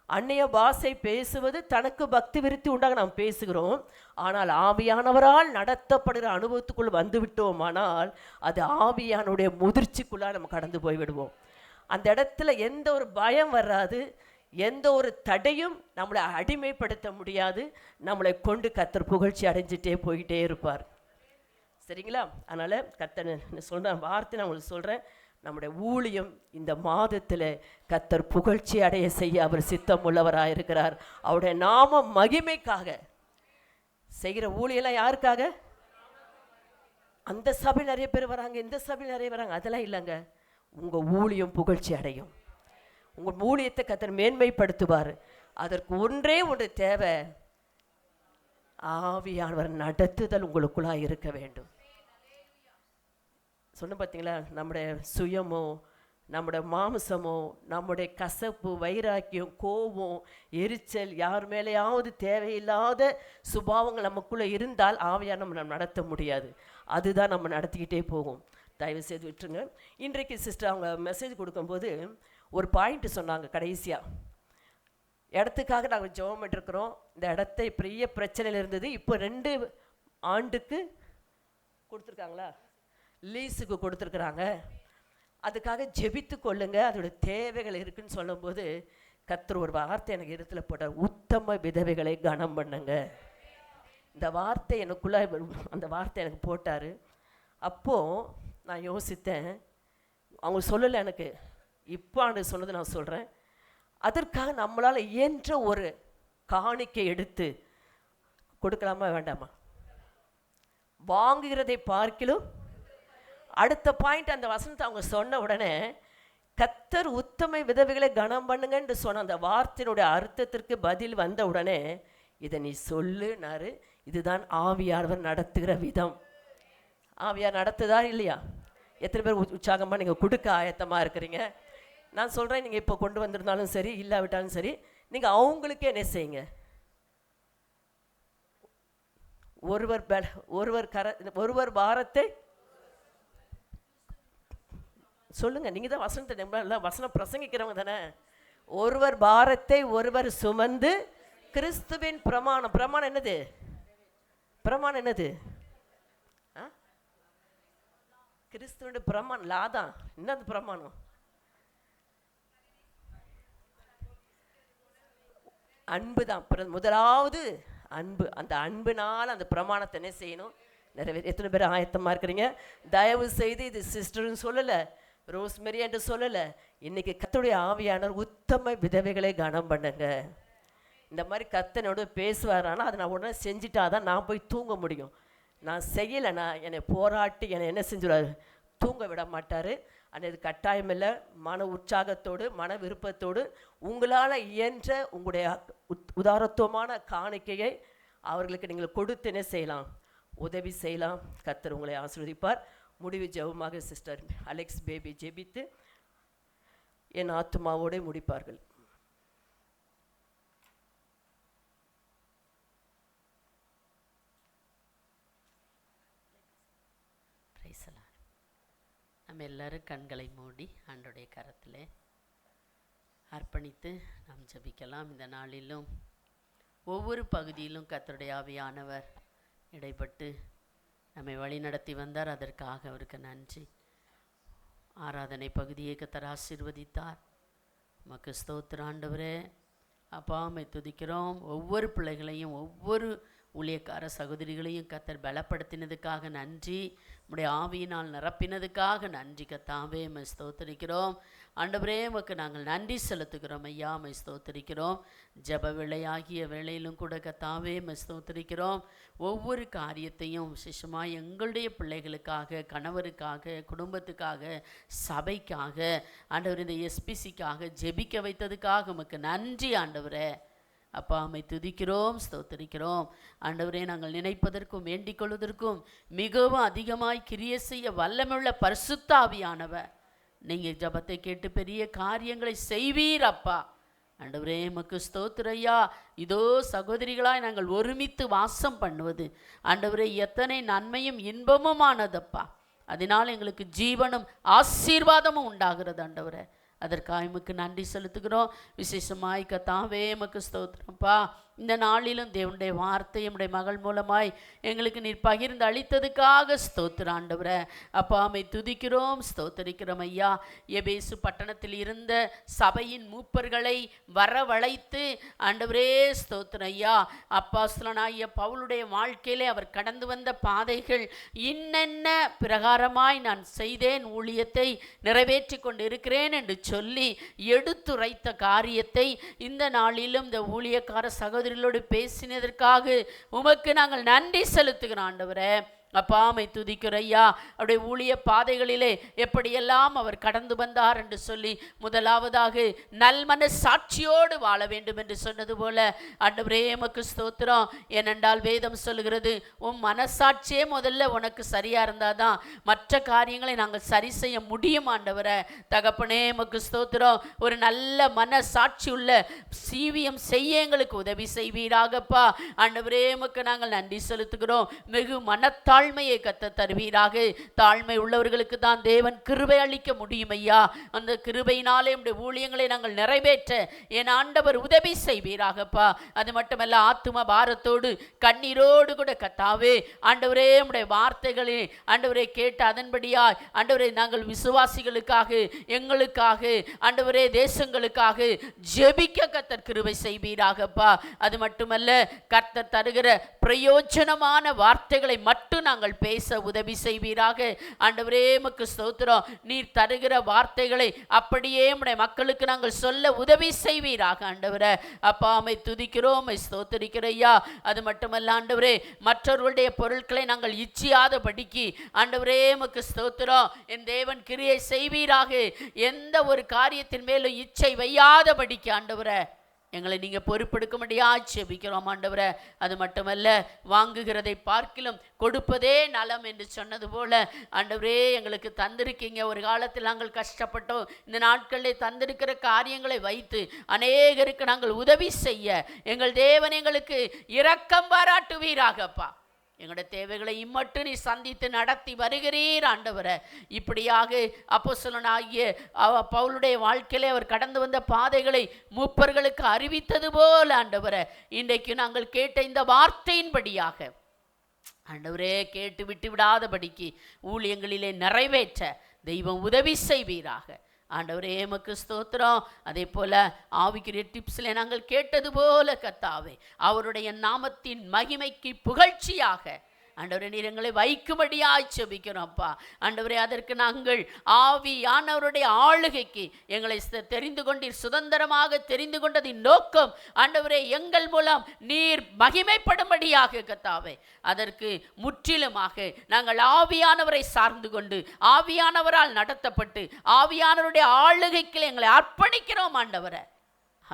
அந்நிய பாஷை பேசுவது தனக்கு பக்தி விருத்தி உண்டாக நாம் பேசுகிறோம். ஆனால் ஆவியானவரால் நடத்தப்படுகிற அனுபவத்துக்குள் வந்து விட்டோமானால் அது ஆவியானுடைய முதிர்ச்சிக்குள்ளாக நம்ம கடந்து போய்விடுவோம். அந்த இடத்துல எந்த ஒரு பயம் வராது, எந்த ஒரு தடையும் நம்மளை அடிமைப்படுத்த முடியாது. நம்மளை கொண்டு கர்த்தர் புகழ்ச்சி அடைஞ்சிட்டே போய்கிட்டே இருப்பார். சரிங்களா? அதனால் கர்த்தர் சொல்கிற வார்த்தை நான் உங்களுக்கு சொல்கிறேன், நம்முடைய ஊழியம் இந்த மாதத்தில் கர்த்தர் புகழ்ச்சி அடைய செய்ய அவர் சித்தம் உள்ளவராக இருக்கிறார். அவருடைய நாம மகிமைக்காக செய்கிற ஊழியெல்லாம் யாருக்காக? அந்த சபையில் நிறைய பேர் வராங்க, இந்த சபையில் நிறைய வராங்க, அதெல்லாம் இல்லைங்க. உங்கள் ஊழியம் புகழ்ச்சி அடையும். உங்கள் ஊழியத்தை கர்த்தர் மேன்மைப்படுத்துவார். அதற்கு ஒன்றே ஒன்று தேவை, ஆவியானவர் நடத்துதல் உங்களுக்குள்ளாக இருக்க வேண்டும். சொன்ன பார்த்தீங்களா? நம்முடைய சுயமோ, நம்முடைய மாம்சமோ, நம்முடைய கசப்பு, வைராக்கியம், கோபம், எரிச்சல், யார் மேலேயாவது தேவையில்லாத சுபாவங்கள் நமக்குள்ளே இருந்தால் ஆவியாக நம்ம நடத்த முடியாது. அதுதான் நம்ம நடத்திக்கிட்டே போகும். தயவு செய்து விட்டுருங்க. இன்றைக்கு சிஸ்டர் அவங்க மெசேஜ் கொடுக்கும்போது ஒரு பாயிண்ட் சொன்னாங்க கடைசியாக. இடத்துக்காக நாங்கள் ஜெபம் பண்ணிருக்கிறோம். இந்த இடத்த பெரிய பிரச்சனையில் இருந்தது, இப்போ 2 ஆண்டுக்கு கொடுத்துருக்காங்களா, லீஸுக்கு கொடுத்துருக்குறாங்க. அதுக்காக ஜெபித்து கொள்ளுங்க, அதோட தேவைகள் இருக்குன்னு சொல்லும்போது கர்த்தர் ஒரு வார்த்தை எனக்கு இடத்துல போட்டார், உத்தம விதவைகளை கனம் பண்ணுங்க. இந்த வார்த்தை எனக்குள்ளே, அந்த வார்த்தை எனக்கு போட்டார். அப்போது நான் யோசித்தேன், அவங்க சொல்லலை எனக்கு, இப்போ ஆண்டு சொன்னது நான் சொல்கிறேன். அதற்காக நம்மளால் இயன்ற ஒரு காணிக்கை எடுத்து கொடுக்கலாமா வேண்டாமா? வாங்குகிறதை பார்க்கிலும் அடுத்த பாயிண்ட், அந்த வசனத்தை அவங்க சொன்ன உடனே கர்த்தர் உத்தம விதவைகளை கனம் பண்ணுங்கன்னு சொன்ன அந்த வார்த்தையினுடைய அர்த்தத்திற்கு பதில் வந்த உடனே, இதை நீ சொல்லுனாரு. இதுதான் ஆவியானவர் நடத்துகிற விதம். ஆவியார் நடத்துதா இல்லையா? எத்தனை பேர் உற்சாகமாக நீங்கள் கொடுக்க ஆயத்தமாக இருக்கிறீங்க? நான் சொல்கிறேன், நீங்கள் இப்போ கொண்டு வந்திருந்தாலும் சரி இல்லாவிட்டாலும் சரி, நீங்கள் அவங்களுக்கே என்ன செய்யுங்க, ஒருவர் பாரத்தை சொல்லுங்க. நீங்கள் தான் வசனத்தை வசனம் பிரசங்கிக்கிறவங்க தானே. ஒருவர் பாரத்தை ஒருவர் சுமந்து கிறிஸ்துவின் பிரமாணம். பிரமாணம் என்னது? பிரமாணம் என்னது? கிறிஸ்துவோட பிரமாணம் லாதான். என்னது பிரமாணம்? அன்பு தான். முதலாவது அன்பு. அந்த அன்புனால அந்த பிரமாணத்தை என்ன செய்யணும்? நிறைவேற்ற. எத்தனை பேர் ஆயத்தமாக இருக்கிறீங்க? தயவு செய்து இது சிஸ்டர்னு சொல்லலை, ரோஸ்மெரி என்று சொல்லலை. இன்னைக்கு கர்த்தருடைய ஆவியானவர் உத்தம விதவைகளை கனம் பண்ணுங்க. இந்த மாதிரி கர்த்தனோட பேசுவாரானா அதை நான் உடனே செஞ்சுட்டாதான் நான் போய் தூங்க முடியும். நான் செய்யலைன்னா என்னை போராட்டி என்னை என்ன செஞ்சுருவார்? தூங்க விட மாட்டார். ஆனால் இது கட்டாயம் இல்லை. மன உற்சாகத்தோடு மன விருப்பத்தோடு உங்களால் இயன்ற உங்களுடைய உதாரத்துவமான காணிக்கையை அவர்களுக்கு நீங்கள் கொடுத்து என்ன செய்யலாம்? உதவி செய்யலாம். கர்த்தர் உங்களை ஆசீர்வதிப்பார். முடிவு ஜெபமாக சிஸ்டர் அலெக்ஸ் பேபி ஜெபித்து என் ஆத்மாவோடு முடிப்பார்கள். நம்ம எல்லாரும் கண்களை மூடி ஆண்டோடைய கரத்தில் அர்ப்பணித்து நாம் ஜெபிக்கலாம். இந்த நாளிலும் ஒவ்வொரு பகுதியிலும் கர்த்தருடைய ஆவியானவர் இடைப்பட்டு நம்மை வழி நடத்தி வந்தார். அதற்காக அவருக்கு நன்றி. ஆராதனை பகுதியை கர்த்தர் ஆசீர்வதித்தார். உமக்கு ஸ்தோத்திரம் ஆண்டவரே. அப்பா உம்மை துதிக்கிறோம். ஒவ்வொரு பிள்ளைகளையும் ஒவ்வொரு ஊழியக்கார சகோதரிகளையும் கர்த்தர் பலப்படுத்தினதுக்காக நன்றி. உம்முடைய ஆவியினால் நிரப்பினதுக்காக நன்றி கர்த்தாவே. உம்மை ஸ்தோத்திரிக்கிறோம் ஆண்டவரே. உமக்கு நாங்கள் நன்றி செலுத்துகிறோம் ஐயா. உம்மை ஸ்தோத்திரிக்கிறோம். ஜெப வேளையாகிய வேளையிலும் கூட கர்த்தாவே உம்மை ஸ்தோத்திரிக்கிறோம். ஒவ்வொரு காரியத்தையும் விசேஷமாக எங்களுடைய பிள்ளைகளுக்காக, கணவருக்காக, குடும்பத்துக்காக, சபைக்காக, ஆண்டவர் இந்த எஸ்பிசிக்காக ஜெபிக்க வைத்ததுக்காக உமக்கு நன்றி ஆண்டவரே. அப்பா உம்மை துதிக்கிறோம், ஸ்தோத்திரிக்கிறோம் ஆண்டவரே. நாங்கள் நினைப்பதற்கும் வேண்டிக் கொள்வதற்கும் மிகவும் அதிகமாய் கிரியை செய்ய வல்லமுள்ள பரிசுத்த ஆவியானவர், நீங்கள் ஜெபத்தை கேட்டு பெரிய காரியங்களை செய்வீர் அப்பா. ஆண்டவரே உமக்கு ஸ்தோத்திரையா. இதோ சகோதரிகளாய் நாங்கள் ஒருமித்து வாசம் பண்ணுவது ஆண்டவரே எத்தனை நன்மையும் இன்பமுமானதப்பா. அதனால் எங்களுக்கு ஜீவனும் ஆசீர்வாதமும் உண்டாகிறது ஆண்டவரே. அதற்காக எமக்கு நன்றி செலுத்துகிறோம். விசேஷமாய் கர்த்தாவே எமக்கு ஸ்தோத்திரம்ப்பா. இந்த நாளிலும் தேவனுடைய வார்த்தை நம்முடைய மகள் மூலமாய் எங்களுக்கு நீர் பகிர்ந்து அளித்ததுக்காக ஸ்தோத்திர ஆண்டவரே. அப்பா உம்மை துதிக்கிறோம், ஸ்தோத்தரிக்கிறோம் ஐயா. எபேசு பட்டணத்தில் இருந்த சபையின் மூப்பர்களை வரவழைத்து ஆண்டவரே ஸ்தோத்திரம் ஐயா. அப்போஸ்தலனாகிய பவுலுடைய வாழ்க்கையிலே அவர் கடந்து வந்த பாதைகள் இன்னென்ன பிரகாரமாய் நான் செய்தேன், ஊழியத்தை நிறைவேற்றி கொண்டு இருக்கிறேன் என்று சொல்லி எடுத்துரைத்த காரியத்தை இந்த நாளிலும் இந்த ஊழியக்கார சகோதரிகளோடு பேசினதற்காக உமக்கு நாங்கள் நன்றி செலுத்துகிறோம் ஆண்டவரே. அப்பா உம்மை துதிக்கிறோம் ஐயா. அவருடைய ஊழிய பாதைகளிலே எப்படியெல்லாம் அவர் கடந்து வந்தார் என்று சொல்லி முதலாவதாக நல்மன சாட்சியோடு வாழ வேண்டும் என்று சொன்னது போல ஆண்டவரே உமக்கு ஸ்தோத்திரம். ஏனென்றால் வேதம் சொல்கிறது, உன் மனசாட்சியே முதல்ல உனக்கு சரியா இருந்தாதான் மற்ற காரியங்களை நாங்கள் சரி செய்ய முடியும் ஆண்டவரே. தகப்பனே உமக்கு ஸ்தோத்திரம். ஒரு நல்ல மனசாட்சி உள்ள சீவியம் செய்ய எங்களுக்கு உதவி செய்வீராகப்பா. ஆண்டவரே உமக்கு நாங்கள் நன்றி செலுத்துகிறோம். வெகு மனத்தாழ்மையை கத்த தருவீராக. தாழ்மை உள்ளவர்களுக்கு தான் தேவன் கிருபை அளிக்க முடியும் ஐயா. அந்த கிருபையினாலே நம்முடைய ஊழியங்களை நாங்கள் நிறைவேற்ற என் ஆண்டவர் உதவி செய்வீராகப்பா. அது மட்டுமல்ல, ஆத்தும பாரத்தோடு கண்ணீரோடு கூட கத்தாவே ஆண்டவரே நம்முடைய வார்த்தைகளே ஆண்டவரே கேட்டு அதன்படியாய் ஆண்டவரே நாங்கள் விசுவாசிகளுக்காக, எங்களுக்காக, ஆண்டவரே தேசங்களுக்காக ஜெபிக்க கர்த்தர் கிருபை செய்வீராகப்பா. அது மட்டுமல்ல, கர்த்தர் தருகிற பிரயோஜனமான வார்த்தைகளை மட்டும் நாங்கள் பேச உதவி செய்வீராக. ஆண்டவரே உமக்கு ஸ்தோத்திரம். நீர் தருகிற வார்த்தைகளை அப்படியே உம்முடைய மக்களுக்கு நாங்கள் சொல்ல உதவி செய்வீராக ஆண்டவரே. அப்பா உம்மை துதிக்கிறோம், உம்மை ஸ்தோத்திரிக்கிறோம் ஐயா. அது மட்டுமல்ல ஆண்டவரே, மற்றவர்களுடைய பொருட்களை நாங்கள் இச்சியாதபடிக்கு ஆண்டவரே உமக்கு ஸ்தோத்திரம். என் தேவன் கிரியை செய்வீராக. எந்த ஒரு காரியத்தின் மேலும் இச்சை வையாதபடிக்கு ஆண்டவரே எங்களை நீங்கள் பொறுப்பெடுக்கும்படியா ஜெபிக்கிறோம் ஆண்டவரே. அது மட்டுமல்ல, வாங்குகிறதை பார்க்கிலும் கொடுப்பதே நலம் என்று சொன்னது போல ஆண்டவரே எங்களுக்கு தந்திருக்கீங்க. ஒரு காலத்தில் நாங்கள் கஷ்டப்பட்டோம். இந்த நாட்களில் தந்திருக்கிற காரியங்களை வைத்து அநேகருக்கு நாங்கள் உதவி செய்ய எங்கள் தேவன் எங்களுக்கு இரக்கம் பாராட்டுவீராகப்பா. எங்களுடைய தேவைகளை இம்மட்டு நீ சந்தித்து நடத்தி வருகிறீர் ஆண்டவரே. இப்படியாக அப்போஸ்தலனாகிய பவுலுடைய வாழ்க்கையிலே அவர் கடந்து வந்த பாதைகளை மூப்பர்களுக்கு அறிவித்தது போல ஆண்டவரே, இன்றைக்கு நாங்கள் கேட்ட இந்த வார்த்தையின்படியாக ஆண்டவரே கேட்டு விட்டு விடாதபடிக்கு ஊழியங்களிலே நிறைவேற்ற தெய்வம் உதவி செய்வீராக ஆண்டவரே. எமக்கு ஸ்தோத்திரம். அதே போல ஆவிக்குரிய டிப்ஸில் நாங்கள் கேட்டது போல கர்த்தாவே, அவருடைய நாமத்தின் மகிமைக்கு புகழ்ச்சியாக ஆண்டவரே நீர் எங்களை வைக்கும்படியாய் ஜெபிக்கிறோம் அப்பா. ஆண்டவரே அதற்கு நாங்கள் ஆவியானவருடைய ஆளுகைக்கு எங்களை தெரிந்து கொண்டீர், சுதந்திரமாக தெரிந்து கொண்டதின் நோக்கம் ஆண்டவரே எங்கள் மூலம் நீர் மகிமைப்படும்படியாக கர்த்தாவே. அதற்கு முற்றிலுமாக நாங்கள் ஆவியானவரை சார்ந்து கொண்டு ஆவியானவரால் நடத்தப்பட்டு ஆவியானவருடைய ஆளுகைக்கு எங்களை அர்ப்பணிக்கிறோம் ஆண்டவரே.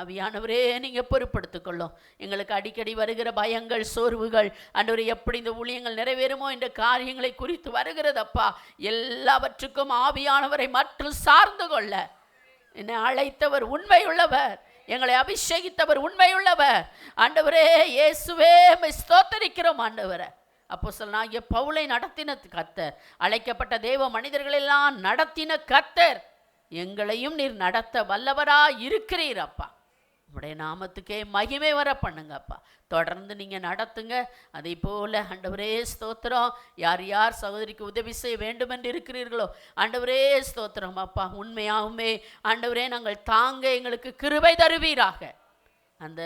ஆவியானவரே நீங்கள் பொறுப்படுத்திக்கொள்ளும். எங்களுக்கு அடிக்கடி வருகிற பயங்கள், சோர்வுகள் ஆண்டவரே, எப்படி இந்த ஊழியங்கள் நிறைவேறுமோ என்ற காரியங்களை குறித்து வருகிறதப்பா. எல்லாவற்றுக்கும் ஆவியானவரை மற்றும் சார்ந்து கொள்ள என்னை அழைத்தவர் உண்மையுள்ளவர், எங்களை அபிஷேகித்தவர் உண்மையுள்ளவர் ஆண்டவரே. இயேசுவே ஸ்தோத்தரிக்கிறோம் ஆண்டவரே. அப்போஸ்தலனாகிய பவுலை நடத்தின கர்த்தர், அழைக்கப்பட்ட தேவ மனிதர்களெல்லாம் நடத்தின கர்த்தர், எங்களையும் நீர் நடத்த வல்லவராய் இருக்கிறீர் அப்பா. உம்முடைய நாமத்துக்கே மகிமை வர பண்ணுங்கப்பா. தொடர்ந்து நீங்கள் நடத்துங்க. அதே போல் ஆண்டவரே ஸ்தோத்திரம். யார் யார் சகோதரிக்கு உதவி செய்ய வேண்டும் என்று இருக்கிறீர்களோ ஆண்டவரே ஸ்தோத்திரம் அப்பா. உண்மையாகவுமே ஆண்டவரே நாங்கள் தாங்க எங்களுக்கு கிருபை தருவீராக. அந்த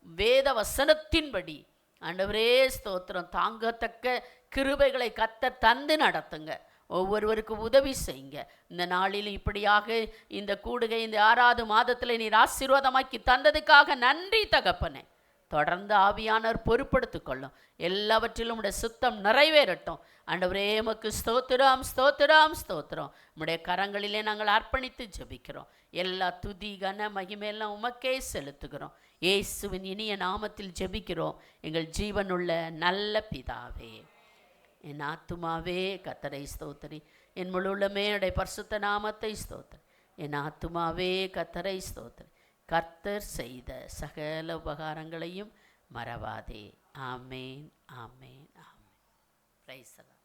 வேத வசனத்தின்படி ஆண்டவரே ஸ்தோத்திரம் தாங்கத்தக்க கிருபைகளை கத்த தந்து நடத்துங்க. ஒவ்வொருவருக்கும் உதவி செய்யுங்க. இந்த நாளில் இப்படியாக இந்த கூடுகை இந்த 6வது மாதத்தில் நீர் ஆசீர்வாதமாக்கி தந்ததுக்காக நன்றி தகப்பனே. தொடர்ந்து ஆவியானவர் பொறுப்படுத்திக் கொள்ளும். எல்லாவற்றிலும் உடைய சுத்தம் நிறைவேறட்டும் ஆண்டவரே. எமக்கு ஸ்தோத்திரம் ஸ்தோத்திரம் ஸ்தோத்திரம். உம்முடைய கரங்களிலே நாங்கள் அர்ப்பணித்து ஜெபிக்கிறோம். எல்லா துதி கன மகிமையெல்லாம் உமக்கே செலுத்துகிறோம். இயேசுவின் இனிய நாமத்தில் ஜெபிக்கிறோம் எங்கள் ஜீவனுள்ள நல்ல பிதாவே. என் ஆத்துமாவே கர்த்தரை ஸ்தோத்திரி, என் முழுமே உடைய பரிசுத்த நாமத்தை ஸ்தோத்திரி. என் ஆத்துமாவே கர்த்தரை ஸ்தோத்திரி, கர்த்தர் செய்த சகல உபகாரங்களையும் மறவாதே. ஆமேன் ஆமேன் ஆமேன். Praise the Lord.